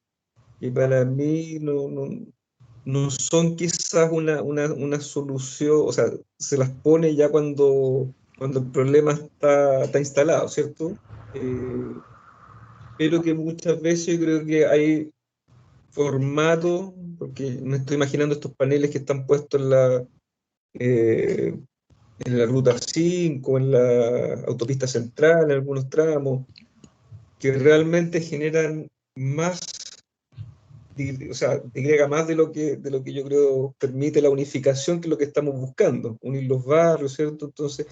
para mí no son quizás una solución, o sea, se las pone ya cuando el problema está instalado, ¿cierto? Pero que muchas veces yo creo que hay formato, porque me estoy imaginando estos paneles que están puestos en la ruta 5, en la autopista central, en algunos tramos, que realmente generan más, o sea, digrega más de lo que yo creo permite la unificación, que es lo que estamos buscando, unir los barrios, ¿cierto? Entonces,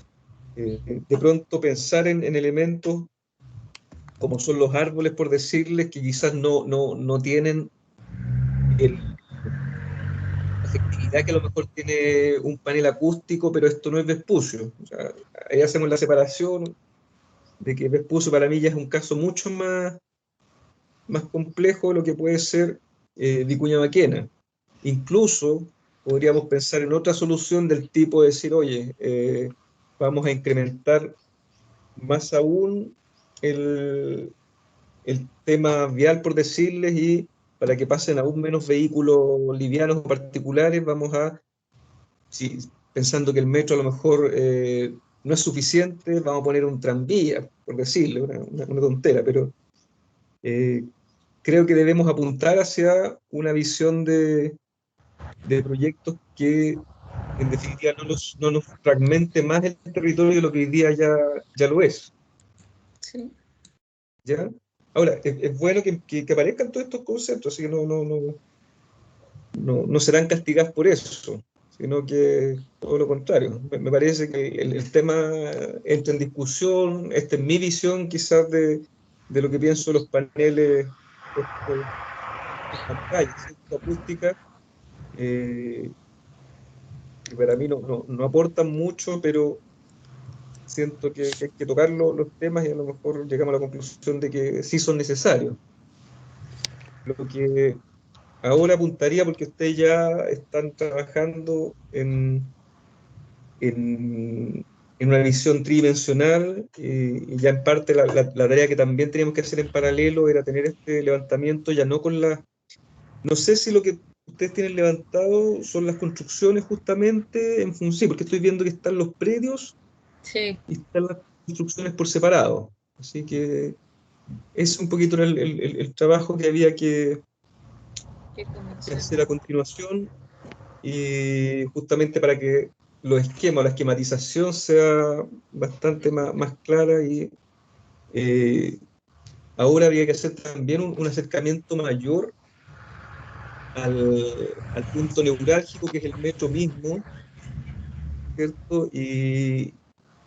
de pronto pensar en elementos como son los árboles, por decirles, que quizás no tienen la efectividad que a lo mejor tiene un panel acústico, pero esto no es Vespucio. O sea, ahí hacemos la separación de que Vespucio para mí ya es un caso mucho más complejo de lo que puede ser Vicuña Maquena. Incluso podríamos pensar en otra solución del tipo de decir, oye, vamos a incrementar más aún el tema vial, por decirles, y para que pasen aún menos vehículos livianos o particulares, vamos a, si, pensando que el metro a lo mejor no es suficiente, vamos a poner un tranvía, por decirle, una tontera, pero creo que debemos apuntar hacia una visión de proyectos que en definitiva no nos fragmente más el territorio de lo que hoy día ya lo es. Sí. ¿Ya? Ahora, es bueno que aparezcan todos estos conceptos, así que no serán castigados por eso, sino que todo lo contrario. Me parece que el tema entra en discusión. Esta es mi visión quizás de lo que pienso de los paneles, estos pantallas, ¿cierto? Acústicas, que para mí no aportan mucho, pero siento que hay que tocar los temas y a lo mejor llegamos a la conclusión de que sí son necesarios. Lo que ahora apuntaría, porque ustedes ya están trabajando en una visión tridimensional, y ya en parte la tarea que también teníamos que hacer en paralelo era tener este levantamiento ya no con la... No sé si lo que ustedes tienen levantado son las construcciones justamente en función, sí, porque estoy viendo que están los predios Sí. y están las construcciones por separado. Así que es un poquito el trabajo que había que hacer a continuación, y justamente para que los esquemas, la esquematización sea bastante más clara, y ahora habría que hacer también un acercamiento mayor al punto neurálgico que es el metro mismo, ¿cierto? Y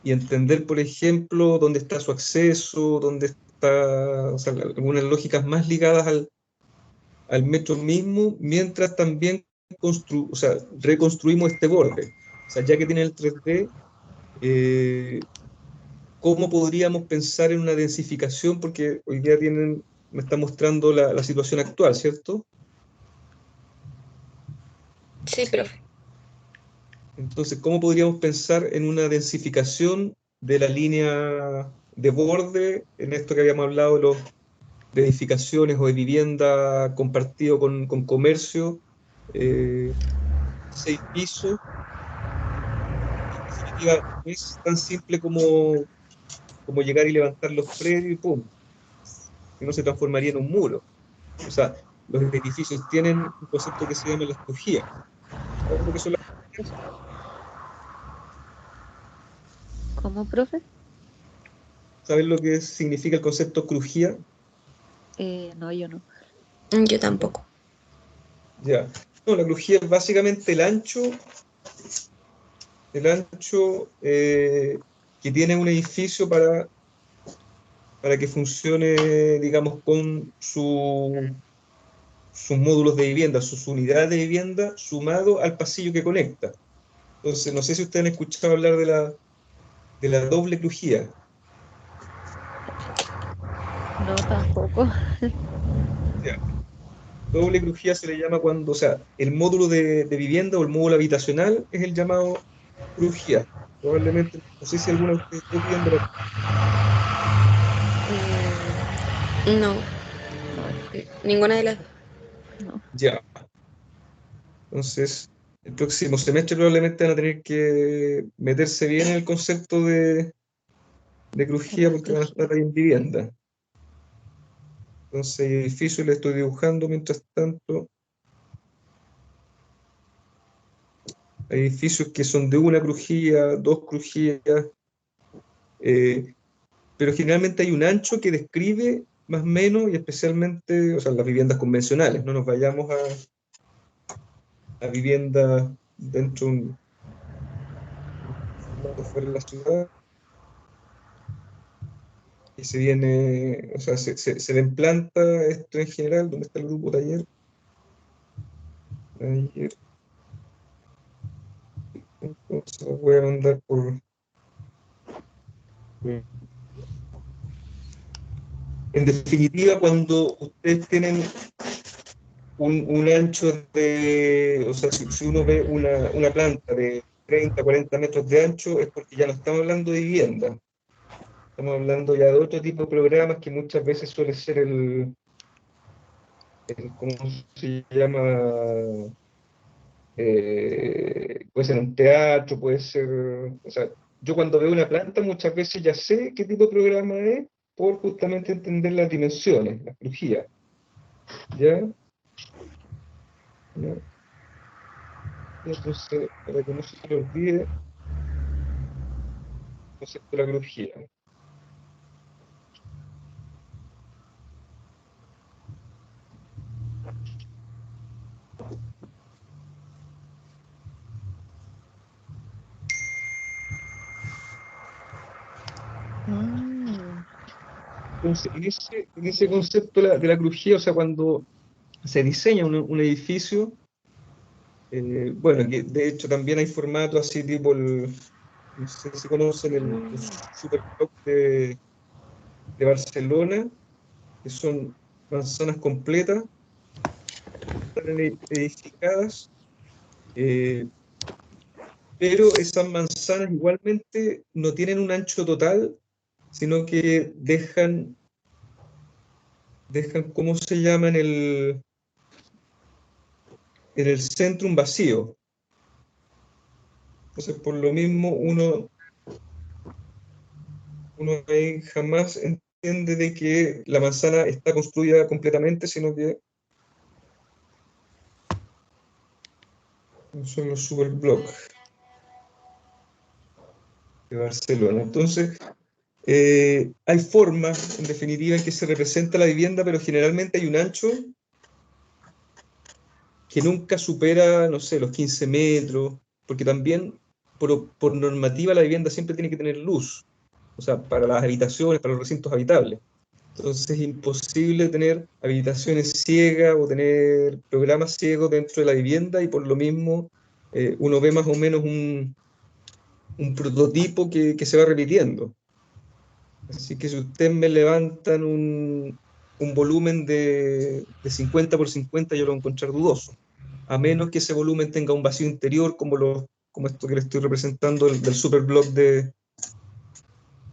entender, por ejemplo, dónde está su acceso, dónde está, o sea, algunas lógicas más ligadas al metro mismo, mientras también o sea, reconstruimos este borde. O sea, ya que tiene el 3D, ¿cómo podríamos pensar en una densificación? Porque hoy día me está mostrando la situación actual, ¿cierto? Sí, profe. Entonces, ¿cómo podríamos pensar en una densificación de la línea de borde, en esto que habíamos hablado de edificaciones o de vivienda compartido con comercio, 6 pisos? En definitiva, no es tan simple como llegar y levantar los predios y ¡pum! Que no se transformaría en un muro. O sea, los edificios tienen un concepto que se llama las crujías. ¿Sabes lo que son las crujías? ¿Cómo, profe? ¿Sabes lo que significa el concepto crujía? No, yo no. Yo tampoco. Ya. No, la crujía es básicamente el ancho que tiene un edificio para que funcione, digamos, con sus módulos de vivienda, sus unidades de vivienda, sumado al pasillo que conecta. Entonces, no sé si ustedes han escuchado hablar de la doble crujía. No, tampoco. Ya. Doble crujía se le llama cuando, o sea, el módulo de vivienda o el módulo habitacional es el llamado crujía. Probablemente, no sé si alguna de ustedes dos viven de la... No, No, ninguna de las dos. no. Ya. Entonces, el próximo semestre probablemente van a tener que meterse bien en el concepto de crujía, porque van a estar ahí en vivienda. Entonces, edificio le estoy dibujando mientras tanto. Hay edificios que son de una crujía, dos crujías, pero generalmente hay un ancho que describe más o menos, y especialmente, o sea, las viviendas convencionales. No nos vayamos a viviendas dentro de un formato fuera de la ciudad, y se viene, o sea, se le implanta esto en general. ¿Dónde está el grupo taller? Taller. Entonces lo voy a mandar por... En definitiva, cuando ustedes tienen un ancho de, o sea, si uno ve una planta de 30, 40 metros de ancho, es porque ya no estamos hablando de vivienda. Estamos hablando ya de otro tipo de programas que muchas veces suele ser ¿cómo se llama? Puede ser un teatro, puede ser, o sea, yo cuando veo una planta muchas veces ya sé qué tipo de programa es por justamente entender las dimensiones, la crujía. ¿Ya? ¿Ya? Entonces, para que no se le olvide el concepto de la crujía. Ah, Entonces, en ese concepto de la crujía, o sea, cuando se diseña un edificio, bueno, que de hecho también hay formatos así tipo no sé si conocen el Superblock de Barcelona, que son manzanas completas, están edificadas, eh, pero esas manzanas igualmente no tienen un ancho total, sino que dejan, ¿cómo se llama? En el centro un vacío. Entonces, por lo mismo, uno ahí jamás entiende de que la manzana está construida completamente, sino que son los superblocks de Barcelona. Entonces, hay formas, en definitiva, en que se representa la vivienda, pero generalmente hay un ancho que nunca supera, no sé, los 15 metros, porque también por normativa la vivienda siempre tiene que tener luz, o sea, para las habitaciones, para los recintos habitables. Entonces es imposible tener habitaciones ciegas o tener programas ciegos dentro de la vivienda, y por lo mismo uno ve más o menos un prototipo que se va repitiendo. Así que si ustedes me levantan un volumen de 50 por 50, yo lo voy a encontrar dudoso, a menos que ese volumen tenga un vacío interior como esto que le estoy representando del superblock de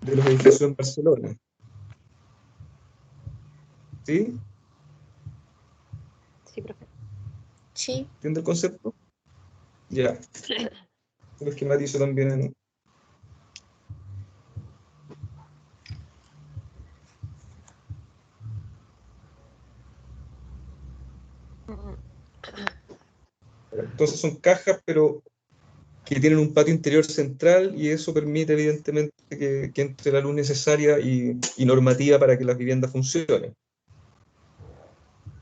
los edificios en Barcelona. ¿Sí? Sí, profe. Sí. ¿Entiende el concepto? Ya. Lo esquematizo también Entonces son cajas, pero que tienen un patio interior central, y eso permite evidentemente que entre la luz necesaria y normativa para que las viviendas funcionen.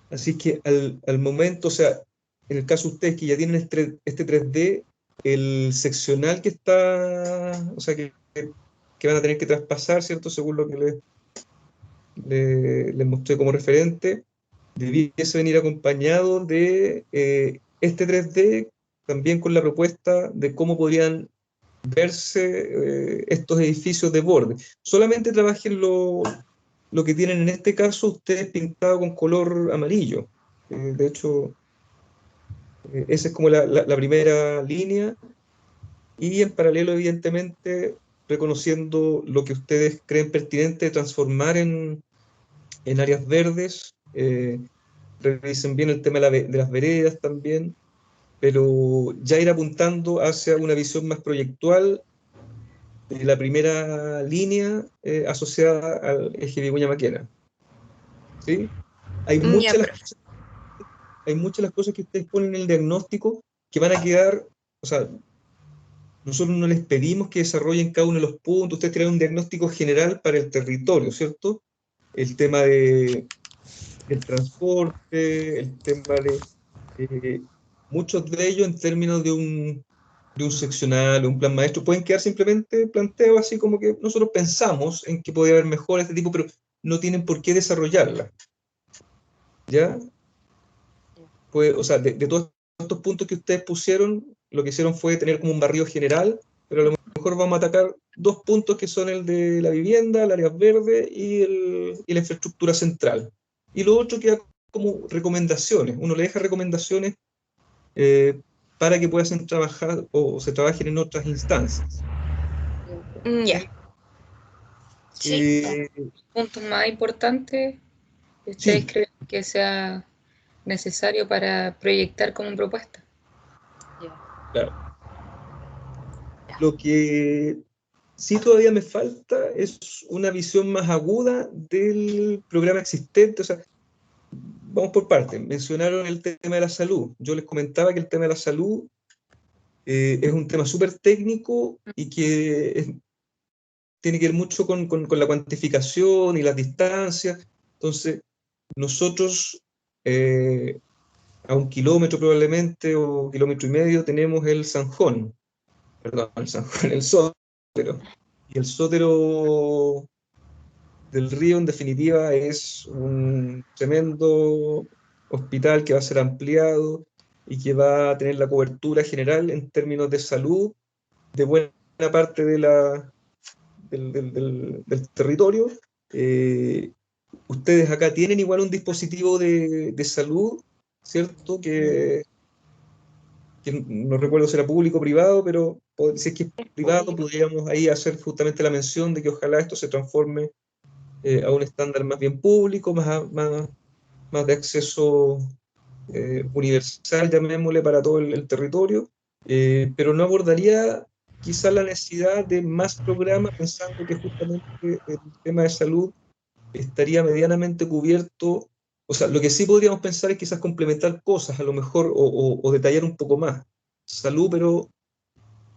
Así que al momento, o sea, en el caso de ustedes que ya tienen este 3D, el seccional que está, o sea, que van a tener que traspasar, ¿cierto? Según lo que les mostré como referente, debiese venir acompañado de este 3D, también con la propuesta de cómo podrían verse estos edificios de borde. Solamente trabajen lo que tienen en este caso ustedes pintado con color amarillo. De hecho, esa es como la primera línea, y en paralelo, evidentemente, reconociendo lo que ustedes creen pertinente de transformar en áreas verdes. Revisen bien el tema de las veredas también, pero ya ir apuntando hacia una visión más proyectual de la primera línea asociada al eje Vicuña-Maquena. ¿Sí? Hay Ya, muchas, las, profe. hay muchas las cosas que ustedes ponen en el diagnóstico que van a quedar, o sea, nosotros no les pedimos que desarrollen cada uno de los puntos, ustedes tienen un diagnóstico general para el territorio, ¿cierto? el tema del transporte, el tema de muchos de ellos en términos de un seccional o un plan maestro, pueden quedar simplemente planteados así como que nosotros pensamos en que podría haber mejor este tipo, pero no tienen por qué desarrollarla. ¿Ya? Pues, o sea, de todos estos puntos que ustedes pusieron, lo que hicieron fue tener como un barrido general, pero a lo mejor vamos a atacar 2 puntos que son el de la vivienda, el área verde y la infraestructura central. Y lo otro queda como recomendaciones. Uno le deja recomendaciones para que puedan trabajar o se trabajen en otras instancias. Ya. Sí. Eh, Puntos más importantes que ustedes sí, creen que sea necesario para proyectar como propuesta. claro. Lo que sí todavía me falta es una visión más aguda del programa existente. O sea, vamos por partes. Mencionaron el tema de la salud. Yo les comentaba que el tema de la salud es un tema súper técnico y que tiene que ver mucho con la cuantificación y las distancias. Entonces, nosotros a 1 kilómetro probablemente o 1,5 kilómetros tenemos el Sanjón, perdón, el Sanjón, el Sótero. Y el Sótero del Río, en definitiva, es un tremendo hospital que va a ser ampliado y que va a tener la cobertura general en términos de salud de buena parte del territorio. Ustedes acá tienen igual un dispositivo de salud, ¿cierto? Que no recuerdo si era público o privado, pero si es que es privado, podríamos ahí hacer justamente la mención de que ojalá esto se transforme a un estándar más bien público, más de acceso universal, llamémosle, para todo el territorio, pero no abordaría quizá la necesidad de más programas, pensando que justamente el tema de salud estaría medianamente cubierto. O sea, lo que sí podríamos pensar es quizás complementar cosas, a lo mejor, o detallar un poco más. Salud, pero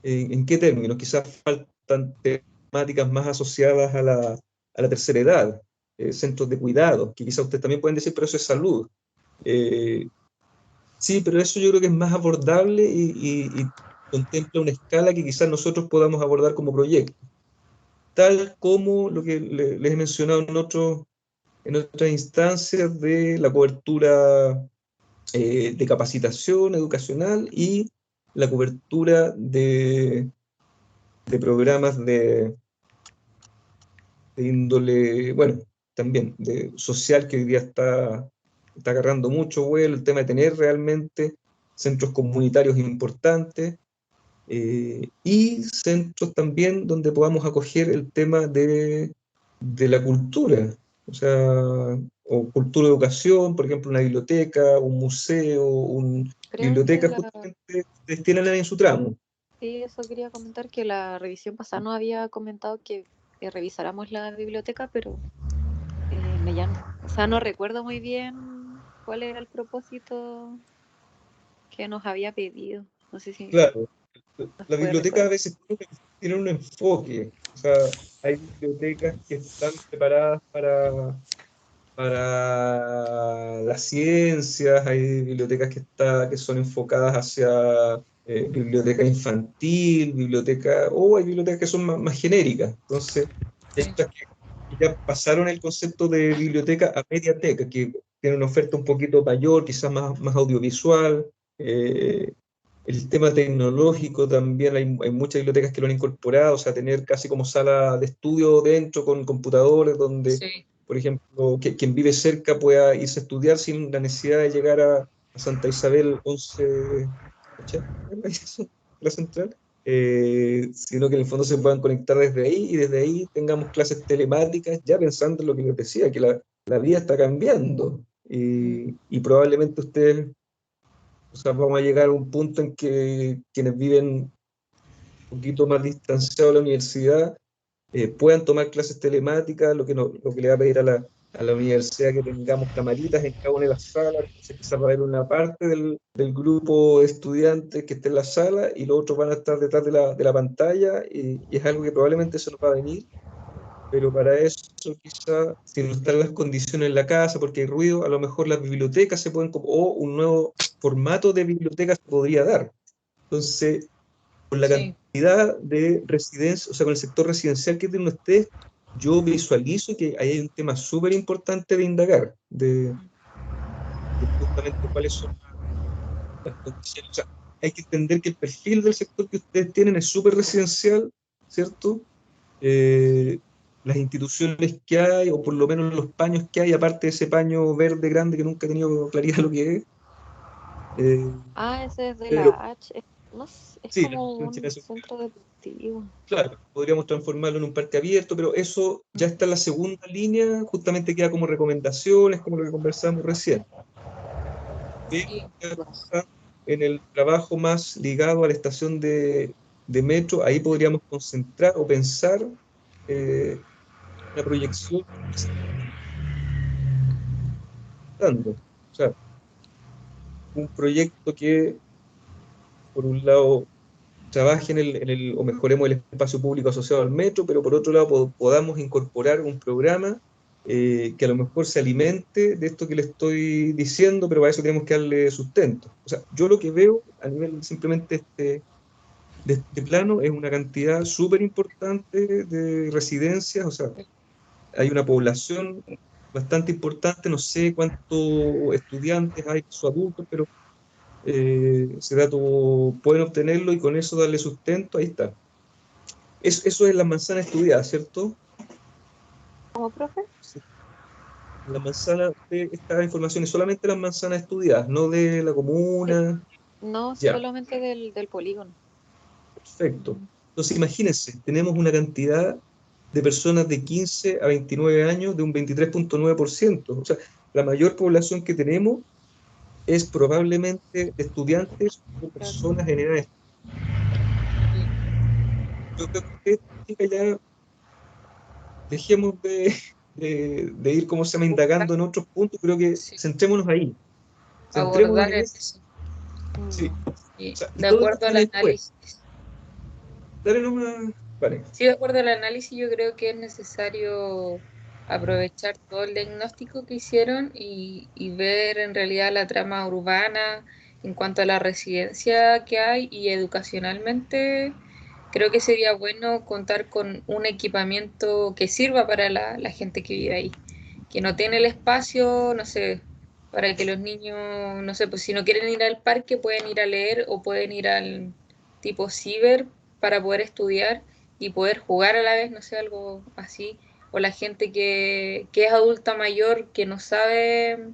¿en qué términos? Quizás faltan temáticas más asociadas a la tercera edad, centros de cuidado, que quizás ustedes también pueden decir, pero eso es salud. Sí, pero eso yo creo que es más abordable y contempla una escala que quizás nosotros podamos abordar como proyecto, tal como lo que les he mencionado en otras instancias de la cobertura de capacitación educacional y la cobertura de programas de índole, bueno, también de social, que hoy día está agarrando mucho vuelo, el tema de tener realmente centros comunitarios importantes y centros también donde podamos acoger el tema de la cultura, o sea, o cultura educación, por ejemplo, una biblioteca, un museo, Creo que biblioteca justamente tienen ahí en su tramo. sí, eso quería comentar, que la revisión pasada nos había comentado que revisáramos la biblioteca, pero o sea, no recuerdo muy bien cuál era el propósito que nos había pedido. No sé si Claro, nos las puede bibliotecas a recordar. veces tienen un enfoque, o sea, hay bibliotecas que están preparadas para las ciencias, hay bibliotecas que son enfocadas hacia biblioteca infantil, o hay bibliotecas que son más genéricas. Entonces, hay otras que ya pasaron el concepto de biblioteca a mediateca, que tienen una oferta un poquito mayor, quizás más audiovisual. El tema tecnológico también, hay muchas bibliotecas que lo han incorporado, o sea, tener casi como sala de estudio dentro con computadores donde, Sí. por ejemplo, quien vive cerca pueda irse a estudiar sin la necesidad de llegar a Santa Isabel 11, ¿cachai? La central, sino que en el fondo se puedan conectar desde ahí y desde ahí tengamos clases telemáticas, ya pensando en lo que les decía, que la vida está cambiando y probablemente ustedes, o sea, vamos a llegar a un punto en que quienes viven un poquito más distanciados de la universidad puedan tomar clases telemáticas, lo que le va a pedir a la universidad que tengamos camaritas en cada una de las salas. Entonces quizás va a haber una parte del grupo de estudiantes que esté en la sala y los otros van a estar detrás de la pantalla y es algo que probablemente se nos va a venir, pero para eso quizá, si no están las condiciones en la casa, porque hay ruido, a lo mejor las bibliotecas se pueden, o un nuevo formato de biblioteca se podría dar. Entonces, con la Sí. cantidad de residencias, o sea, con el sector residencial que tienen ustedes, yo visualizo que ahí hay un tema súper importante de indagar, de justamente cuáles son las condiciones. O sea, hay que entender que el perfil del sector que ustedes tienen es súper residencial, ¿cierto? Las instituciones que hay, o por lo menos los paños que hay, aparte de ese paño verde grande que nunca he tenido claridad lo que es. Ese es de Pero la H. No sé, es sí, como la un centro deportivo. claro, podríamos transformarlo en un parque abierto, pero eso ya está en la segunda línea, justamente queda como recomendaciones, como lo que conversamos recién. Sí. En el trabajo más ligado a la estación de metro, ahí podríamos concentrar o pensar una proyección dando. O sea, un proyecto que, por un lado, trabaje o mejoremos el espacio público asociado al metro, pero por otro lado podamos incorporar un programa que a lo mejor se alimente de esto que le estoy diciendo, pero para eso tenemos que darle sustento. O sea, yo lo que veo a nivel simplemente de este plano es una cantidad súper importante de residencias, o sea, hay una población bastante importante, no sé cuántos estudiantes hay, sus adultos, pero ese dato pueden obtenerlo y con eso darle sustento, ahí está. Eso es las manzanas estudiadas, ¿cierto? ¿Cómo, profe? Sí. La manzana, esta información es solamente las manzanas estudiadas, no de la Sí. comuna. No, Ya, solamente del polígono. perfecto. Entonces, imagínense, tenemos una cantidad de personas de 15 a 29 años de un 23,9%. O sea, la mayor población que tenemos es probablemente de estudiantes o personas en edad. Yo creo que ustedes, chicas, ya dejemos de ir, ¿cómo se llama?, indagando en otros puntos. Creo que Sí. centrémonos ahí. Centrémonos Abordar en en eso. eso. Sí. Sí. O sea, y De todo esto acuerdo al viene después. análisis. Dale nomás. Vale. Sí, de acuerdo al análisis, yo creo que es necesario aprovechar todo el diagnóstico que hicieron y ver en realidad la trama urbana en cuanto a la residencia que hay y educacionalmente. Creo que sería bueno contar con un equipamiento que sirva para la gente que vive ahí, que no tiene el espacio, no sé, para que los niños, no sé, pues si no quieren ir al parque, pueden ir a leer o pueden ir al tipo ciber para poder estudiar y poder jugar a la vez, no sé, algo así. O la gente que es adulta mayor, que no sabe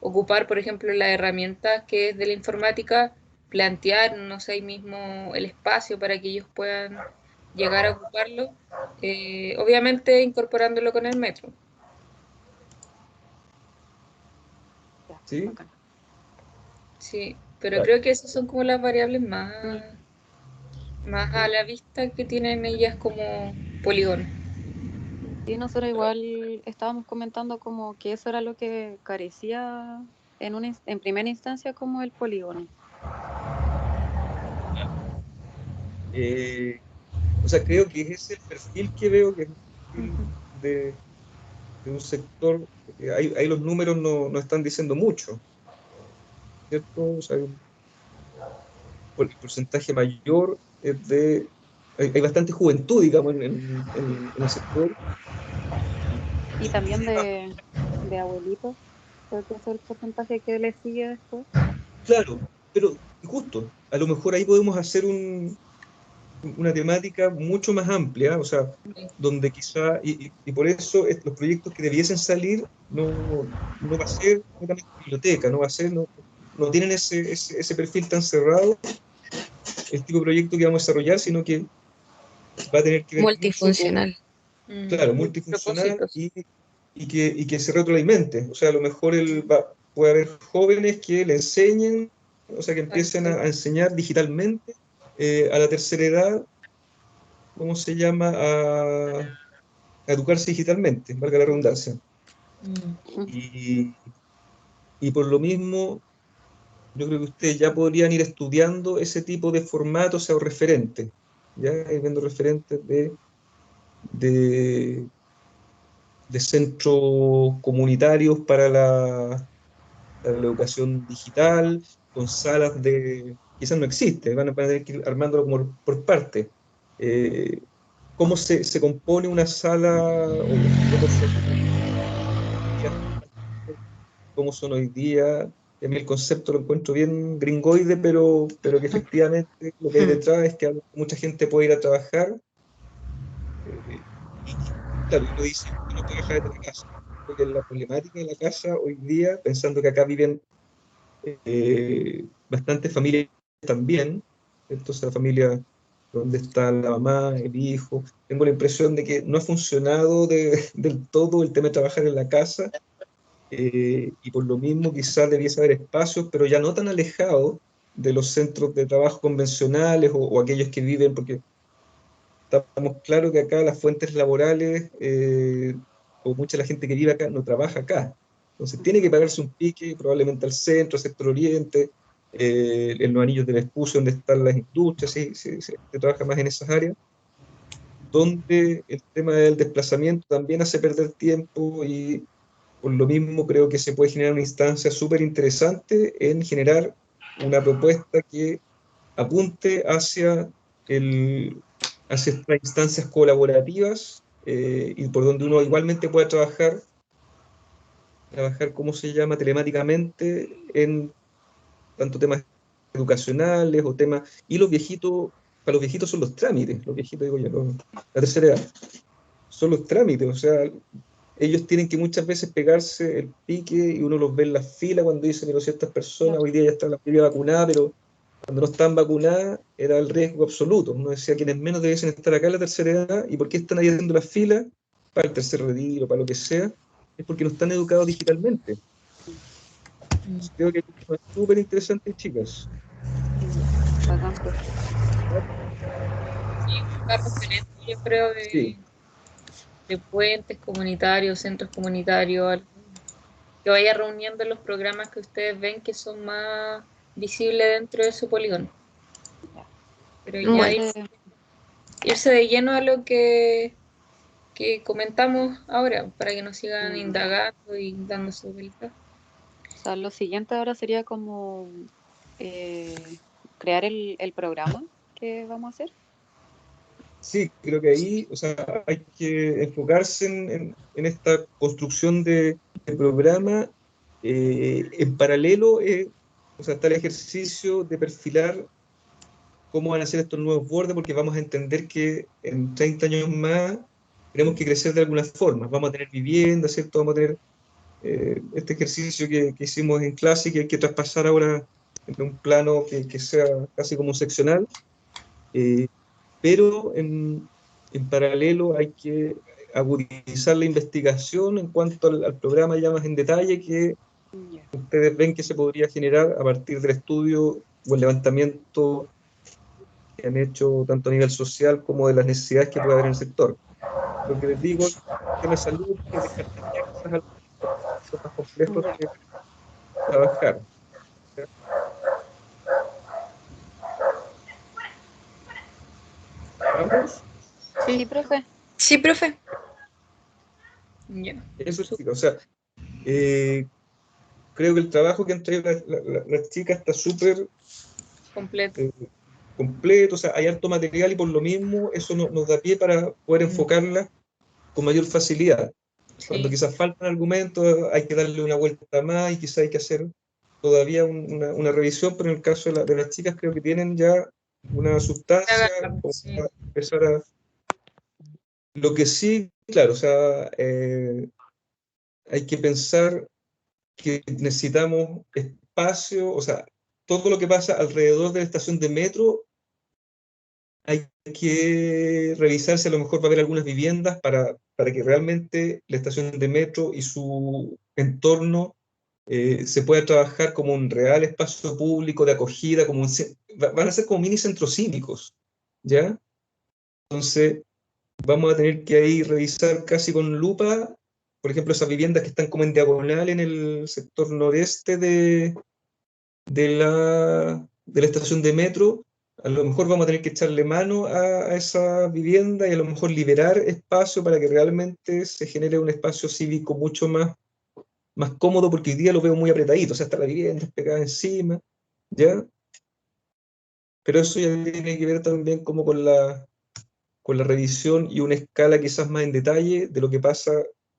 ocupar, por ejemplo, las herramientas que es de la informática, plantear, no sé, ahí mismo el espacio para que ellos puedan llegar a ocuparlo, obviamente incorporándolo con el metro. Ya, ¿Sí? bacán. Sí, pero Vale. creo que esas son como las variables más, Mm. más a la vista que tienen ellas como polígono. Sí, nosotros igual estábamos comentando como que eso era lo que carecía en primera instancia como el polígono. Eh, o sea, creo que ese es el perfil que veo, que es un perfil Ujú. de un sector. Ahí los números no están diciendo mucho, ¿cierto? O sea, el porcentaje mayor es hay bastante juventud, digamos, en el sector. Y también de abuelitos, creo que ese es el porcentaje que le sigue después. Claro, pero justo, a lo mejor ahí podemos hacer una temática mucho más amplia, o sea, donde quizá, y por eso los proyectos que debiesen salir no va a ser netamente biblioteca, no va a ser, no tienen ese perfil tan cerrado, el tipo de proyecto que vamos a desarrollar, sino que va a tener que ver mucho con, Multifuncional. claro, multifuncional Propósitos. y que se retroalimente. O sea, a lo mejor puede haber jóvenes que le enseñen, o sea, que empiecen a enseñar digitalmente a la tercera edad, ¿cómo se llama? A educarse digitalmente, valga la redundancia. Y, y por lo mismo, yo creo que ustedes ya podrían ir estudiando ese tipo de formatos o referentes, ya ir viendo referentes de centros comunitarios para la educación digital, con salas de... Quizás no existe, van a tener que ir armándolo como por parte. ¿Cómo se compone una sala o cómo son hoy día? A mí el concepto lo encuentro bien gringoide, pero que efectivamente lo que hay detrás es que mucha gente puede ir a trabajar. Y claro, uno dice que no trabaja desde la casa. Porque la problemática de la casa hoy día, pensando que acá viven bastantes familias también, entonces la familia donde está la mamá, el hijo, tengo la impresión de que no ha funcionado del todo el tema de trabajar en la casa, y por lo mismo quizás debiese haber espacios, pero ya no tan alejados de los centros de trabajo convencionales o aquellos que viven, porque estamos claros que acá las fuentes laborales, o mucha de la gente que vive acá no trabaja acá. Entonces tiene que pagarse un pique probablemente al centro, al sector oriente, en los anillos del Vespucio, donde están las industrias, se trabaja más en esas áreas, donde el tema del desplazamiento también hace perder tiempo y por lo mismo creo que se puede generar una instancia súper interesante en generar una propuesta que apunte hacia estas instancias colaborativas, y por donde uno igualmente pueda trabajar, ¿cómo se llama?, telemáticamente en tanto temas educacionales o temas, y los viejitos, para los viejitos son los trámites, los viejitos digo yo, la tercera edad, son los trámites, o sea, ellos tienen que muchas veces pegarse el pique y uno los ve en la fila cuando dicen, pero si estas personas hoy día ya están la mayoría vacunadas, pero cuando no están vacunadas era el riesgo absoluto. Uno decía, quienes menos debiesen estar acá en la tercera edad, ¿y por qué están ahí haciendo la fila para el tercer retiro, para lo que sea? Es porque no están educados digitalmente. Creo que es súper interesante, chicas. Bacán, profe. Una referencia, yo creo, Sí, de puentes comunitarios, centros comunitarios, algo que vaya reuniendo los programas que ustedes ven que son más visibles dentro de su polígono. Pero ya Bueno, irse de lleno a lo que comentamos ahora, para que nos sigan indagando y dando su vuelta. O sea, lo siguiente ahora sería como crear el programa que vamos a hacer. sí, creo que ahí, o sea, hay que enfocarse en esta construcción de programa. En paralelo, o sea, está el ejercicio de perfilar cómo van a ser estos nuevos bordes, porque vamos a entender que en 30 años más tenemos que crecer de alguna forma. Vamos a tener vivienda, ¿cierto? Vamos a tener este ejercicio que hicimos en clase, que hay que traspasar ahora en un plano que sea casi como seccional, eh, pero en paralelo hay que agudizar la investigación en cuanto al programa ya más en detalle, que ustedes ven que se podría generar a partir del estudio o el levantamiento que han hecho tanto a nivel social como de las necesidades que puede haber en el sector. Lo que les digo, el tema de salud, que descartaría quizás algo más complejo que trabajar. ¿Vamos? Sí, profe. sí, profe. Ya, Eso sí, o sea, creo que el trabajo que han traído las chicas está súper completo. completo, o sea, hay harto material y por lo mismo eso nos da pie para poder enfocarla con mayor facilidad. Cuando Sí, quizás faltan argumentos, hay que darle una vuelta más y quizás hay que hacer todavía una revisión, pero en el caso de las chicas creo que tienen ya una sustancia como sí. para empezar a... Lo que sí, claro, o sea, hay que pensar que necesitamos espacio, o sea, todo lo que pasa alrededor de la estación de metro hay que revisar si a lo mejor va a haber algunas viviendas para que realmente la estación de metro y su entorno se pueda trabajar como un real espacio público de acogida, van a ser como mini centros cívicos, ¿ya? Entonces, vamos a tener que ahí revisar casi con lupa, por ejemplo, esas viviendas que están como en diagonal en el sector noreste de la estación de metro, a lo mejor vamos a tener que echarle mano a esa vivienda y a lo mejor liberar espacio para que realmente se genere un espacio cívico mucho más cómodo, porque hoy día lo veo muy apretadito, o sea, está la vivienda pegada encima, ¿ya? Pero eso ya tiene que ver también como con la revisión y una escala quizás más en detalle de lo que pasa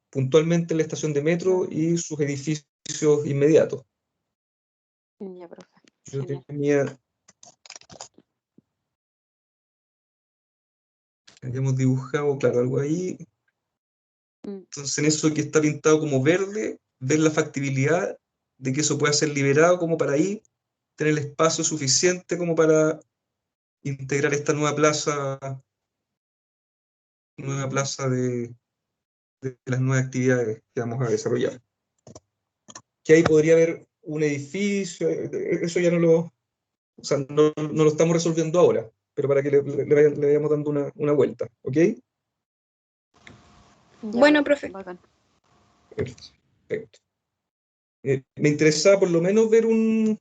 puntualmente en la estación de metro y sus edificios inmediatos. Ya, profe. Yo Genial. tenía... Habíamos dibujado, claro, algo ahí. Entonces, en eso que está pintado como verde, ver la factibilidad de que eso pueda ser liberado como para ahí tener el espacio suficiente como para integrar esta nueva plaza de las nuevas actividades que vamos a desarrollar. Que ahí podría haber un edificio, eso ya no lo estamos resolviendo ahora, pero para que le vayamos dando una vuelta, ¿ok? Ya, Bueno, profe. bacán. Perfecto. Me interesaba por lo menos ver un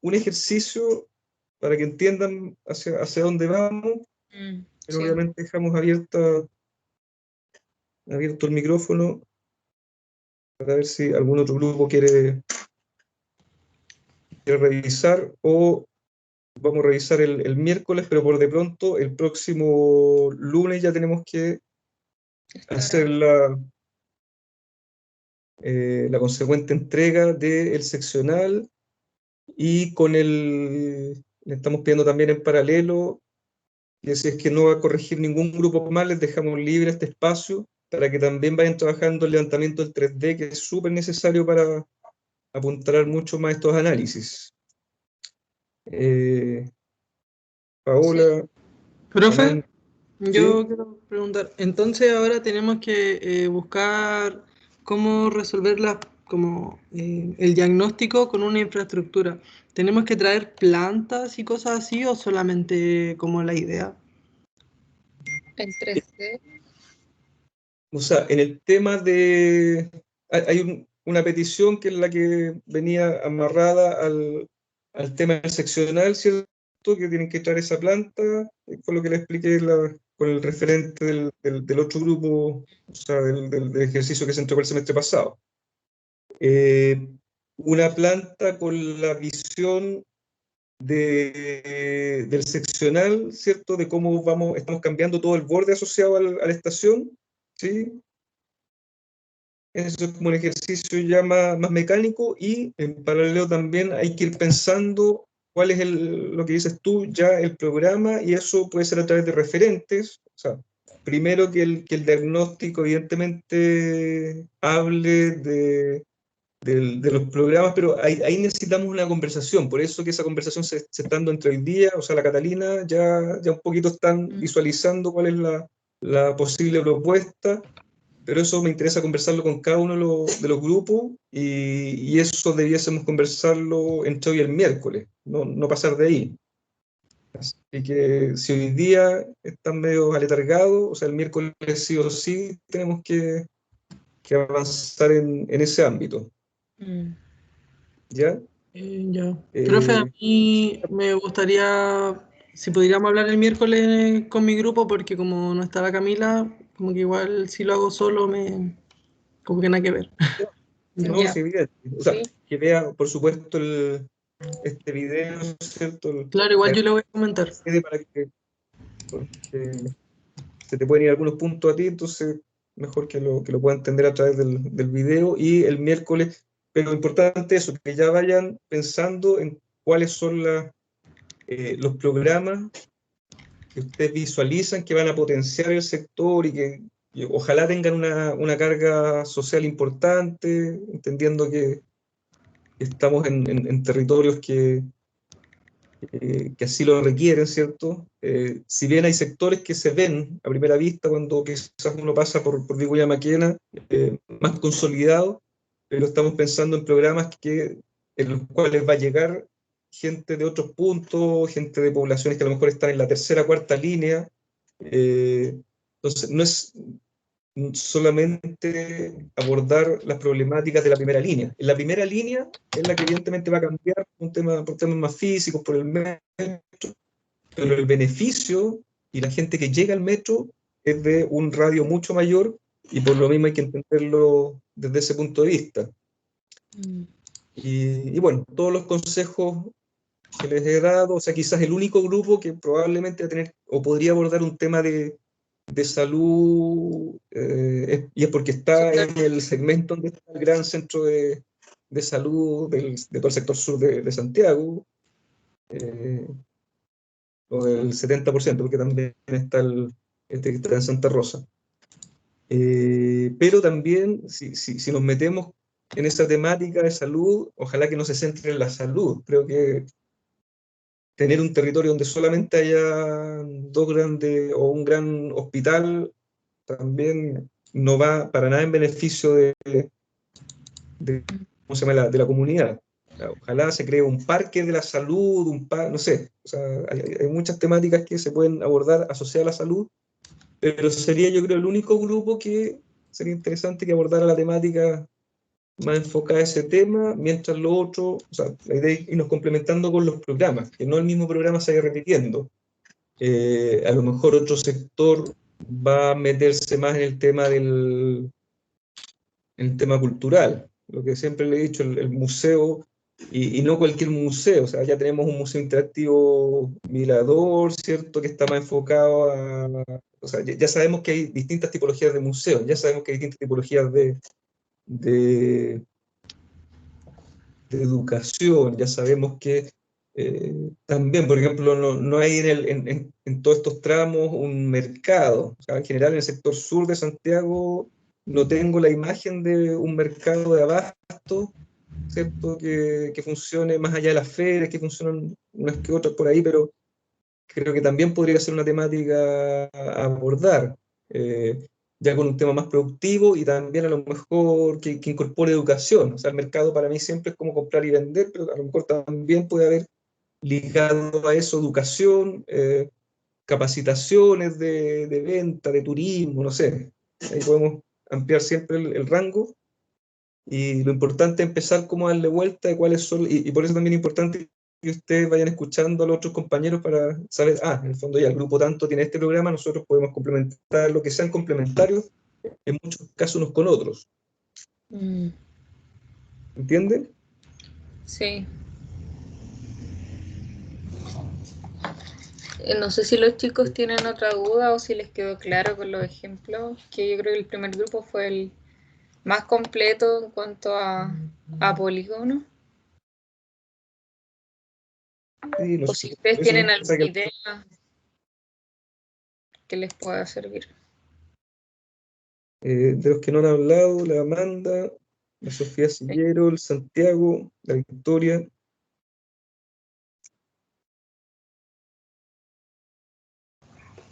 ejercicio para que entiendan hacia dónde vamos, pero Sí. obviamente dejamos abierto el micrófono para ver si algún otro grupo quiere revisar, o vamos a revisar el miércoles, pero por de pronto el próximo lunes ya tenemos que hacer la consecuente entrega del seccional, y le estamos pidiendo también en paralelo que si es que no va a corregir ningún grupo más, les dejamos libre este espacio para que también vayan trabajando el levantamiento del 3D, que es súper necesario para apuntalar mucho más estos análisis. Paola, Profe, Amanda, yo ¿sí? quiero preguntar, entonces ahora tenemos que buscar cómo resolver el diagnóstico con una infraestructura. ¿Tenemos que traer plantas y cosas así o solamente como la idea? El 3D. O sea, en el tema de... Hay una petición que es la que venía amarrada al tema del seccional, ¿cierto? Que tienen que traer esa planta, fue lo que le expliqué con el referente del otro grupo, o sea, del ejercicio que se entregó el semestre pasado. Una planta con la visión del seccional, ¿cierto? De cómo estamos cambiando todo el borde asociado a la estación, ¿sí? Eso es como un ejercicio ya más mecánico, y en paralelo también hay que ir pensando cuál es lo que dices tú, ya el programa, y eso puede ser a través de referentes. O sea, primero que el diagnóstico evidentemente hable de los programas, pero ahí necesitamos una conversación, por eso que esa conversación se está dando entre hoy día, o sea, la Catalina ya un poquito están visualizando cuál es la posible propuesta, pero eso me interesa conversarlo con cada uno de los grupos, y eso debiésemos conversarlo entre hoy y el miércoles, no pasar de ahí. Así que si hoy día están medio aletargados, o sea, el miércoles sí o sí tenemos que avanzar en ese ámbito. ¿Ya? Ya. Profe, a mí me gustaría, si pudiéramos hablar el miércoles con mi grupo, porque como no está la Camila, como que igual si lo hago solo, como que nada que ver. No, Ya. sí, evidente. O sea, Sí. que vea, por supuesto, este video, ¿cierto? Claro, igual yo le voy a comentar. Para que, porque se te pueden ir algunos puntos a ti, entonces mejor que lo pueda entender a través del video, y el miércoles, pero importante eso, que ya vayan pensando en cuáles son los programas que ustedes visualizan que van a potenciar el sector, y ojalá tengan una carga social importante, entendiendo que estamos en territorios que así lo requieren, ¿cierto? Si bien hay sectores que se ven a primera vista cuando quizás uno pasa por Vicuña Maquena, más consolidados, pero estamos pensando en programas en los cuales va a llegar gente de otros puntos, gente de poblaciones que a lo mejor están en la tercera, cuarta línea. Entonces, no es solamente abordar las problemáticas de la primera línea. En la primera línea es la que evidentemente va a cambiar por temas más físicos, por el metro, pero el beneficio y la gente que llega al metro es de un radio mucho mayor, y por lo mismo hay que entenderlo desde ese punto de vista. Y bueno, todos los consejos que les he dado, o sea, quizás el único grupo que probablemente va a tener o podría abordar un tema de salud, y es porque está en el segmento donde está el gran centro de salud de todo el sector sur de Santiago, o del 70%, porque también está este que está en Santa Rosa. Pero también, si nos metemos en esa temática de salud, ojalá que no se centre en la salud. Creo que tener un territorio donde solamente haya dos grandes o un gran hospital también no va para nada en beneficio ¿cómo se llama? De la comunidad. Ojalá se cree un parque de la salud, no sé, o sea, hay muchas temáticas que se pueden abordar asociadas a la salud, pero sería, yo creo, el único grupo que sería interesante que abordara la temática más enfocada a ese tema, mientras lo otro, o sea, la idea es irnos complementando con los programas, que no el mismo programa se vaya repitiendo. A lo mejor otro sector va a meterse más en el tema en el tema cultural, lo que siempre le he dicho, el museo, y no cualquier museo, o sea, ya tenemos un museo interactivo Mirador, ¿cierto?, que está más enfocado a, o sea, ya sabemos que hay distintas tipologías de museos, ya sabemos que hay distintas tipologías de educación, ya sabemos que también, por ejemplo, no hay en todos estos tramos un mercado. O sea, en general, en el sector sur de Santiago no tengo la imagen de un mercado de abasto, ¿cierto? Que funcione más allá de las ferias, que funcionan unas que otras por ahí, pero creo que también podría ser una temática a abordar, ya con un tema más productivo, y también a lo mejor que incorpore educación. O sea, el mercado para mí siempre es como comprar y vender, pero a lo mejor también puede haber ligado a eso educación, capacitaciones de venta, de turismo, no sé. Ahí podemos ampliar siempre el rango, y lo importante es empezar como a darle vuelta de cuáles son, y por eso también es importante que ustedes vayan escuchando a los otros compañeros para saber, en el fondo ya el grupo tanto tiene este programa, nosotros podemos complementar lo que sean complementarios, en muchos casos unos con otros. ¿Entienden? Sí. No sé si los chicos tienen otra duda o si les quedó claro con los ejemplos, que yo creo que el primer grupo fue el más completo en cuanto a polígono. Sí, O si ustedes eso tienen no pasa alguna idea que les pueda servir. de los que no han hablado, la Amanda, la Sofía Sillero, el Santiago, la Victoria.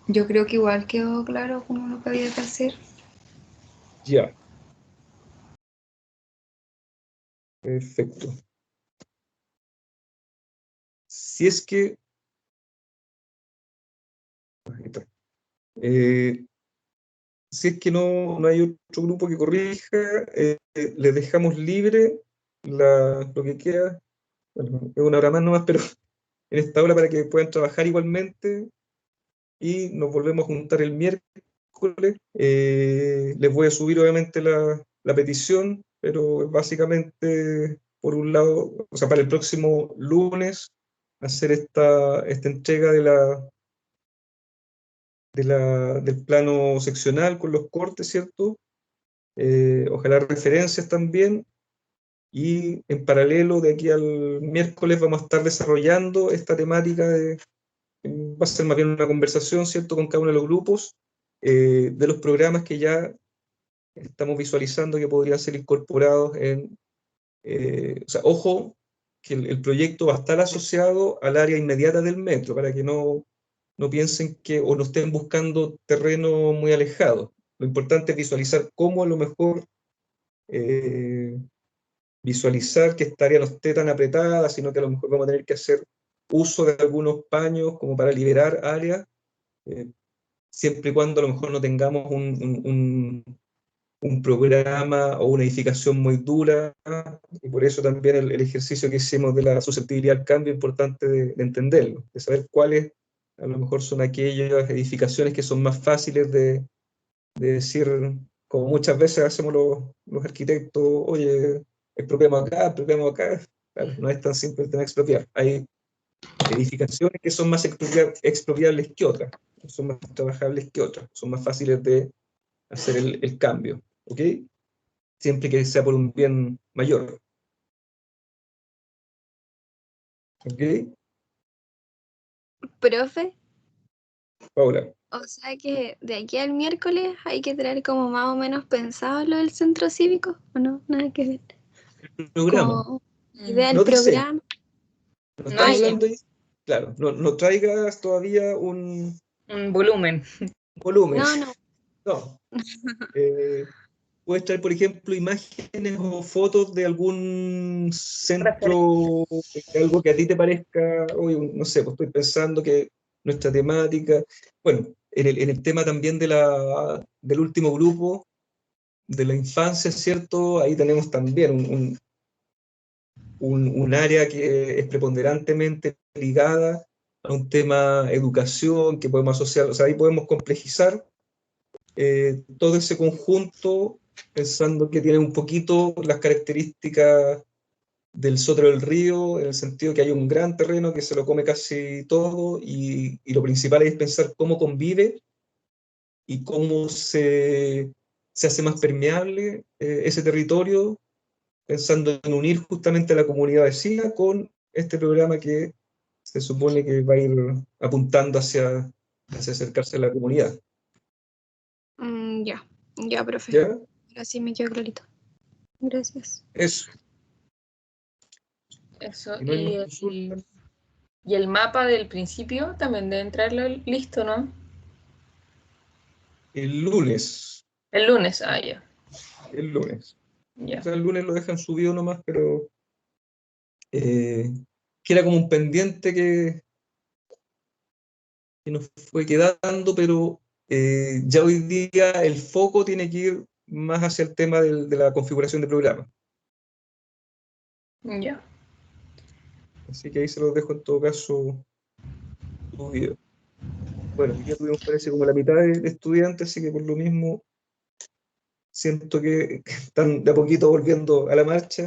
Yo creo que igual quedó claro cómo lo que había que hacer. Ya. Perfecto. Si es que... ahí está. Si es que no hay otro grupo que corrija, les dejamos libre lo que queda. Bueno, es una hora más nomás, pero en esta hora para que puedan trabajar igualmente, y nos volvemos a juntar el miércoles. Les voy a subir obviamente la petición, pero básicamente, por un lado, o sea, para el próximo lunes, hacer esta entrega del plano seccional con los cortes, ¿cierto? Ojalá referencias también, y en paralelo de aquí al miércoles vamos a estar desarrollando esta temática va a ser más bien una conversación, ¿cierto?, con cada uno de los grupos, de los programas que ya estamos visualizando que podrían ser incorporados o sea, ojo, que el proyecto va a estar asociado al área inmediata del metro, para que no piensen o no estén buscando terreno muy alejado. Lo importante es visualizar cómo a lo mejor visualizar que esta área no esté tan apretada, sino que a lo mejor vamos a tener que hacer uso de algunos paños como para liberar áreas, siempre y cuando a lo mejor no tengamos un programa o una edificación muy dura, y por eso también el ejercicio que hicimos de la susceptibilidad al cambio es importante de entenderlo, de saber cuál es A lo mejor son aquellas edificaciones que son más fáciles de decir, como muchas veces hacemos los arquitectos, oye, expropiamos acá. Claro, no es tan simple tener que expropiar. Hay edificaciones que son más expropiables que otras, son más trabajables que otras, son más fáciles de hacer el cambio, ¿ok? Siempre que sea por un bien mayor, ¿ok? Profe, Paula, o sea que de aquí al miércoles hay que traer como más o menos pensado lo del centro cívico, ¿o no? Nada que ver. programa, Como idea del no diseño. programa. No No estamos hay hablando de, claro, no traigas todavía un un volumen. volumen, No. no. Puedes traer, por ejemplo, imágenes o fotos de algún centro, de algo que a ti te parezca, oye, no sé, pues estoy pensando que nuestra temática, bueno, en el tema también del último grupo, de la infancia, ¿cierto? Ahí tenemos también un área que es preponderantemente ligada a un tema educación, que podemos asociar, o sea, ahí podemos complejizar todo ese conjunto pensando que tiene un poquito las características del Sotro del Río, en el sentido que hay un gran terreno que se lo come casi todo y lo principal es pensar cómo convive y cómo se hace más permeable ese territorio, pensando en unir justamente a la comunidad vecina con este programa que se supone que va a ir apuntando hacia acercarse a la comunidad. Ya, profe. ¿Ya? Así me quedó clarito. Gracias. Eso. Eso. Si no hay más consultas, Y el mapa del principio también debe entrarlo listo, ¿no? el lunes. El lunes, ah, ya. El lunes. Ya. O sea, el lunes lo dejan subido nomás, pero que era como un pendiente que nos fue quedando, pero ya hoy día el foco tiene que ir más hacia el tema de la configuración de programa. Ya. Así que ahí se los dejo en todo caso subido. Bueno, hoy día tuvimos parece como la mitad de estudiantes, así que por lo mismo siento que están de a poquito volviendo a la marcha,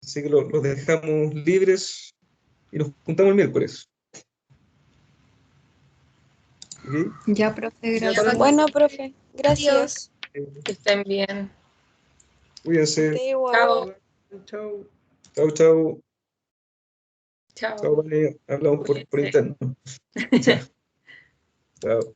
así que los dejamos libres y nos juntamos el miércoles. ¿Ok? Ya, profe, Ya, gracias. Bueno, profe, gracias. que estén bien. Cuídense. Usted igual. Chao. Chao. Chao, chao. Chao. Chao, vale. Hablamos por Cuídense. interno. Chao. Chao.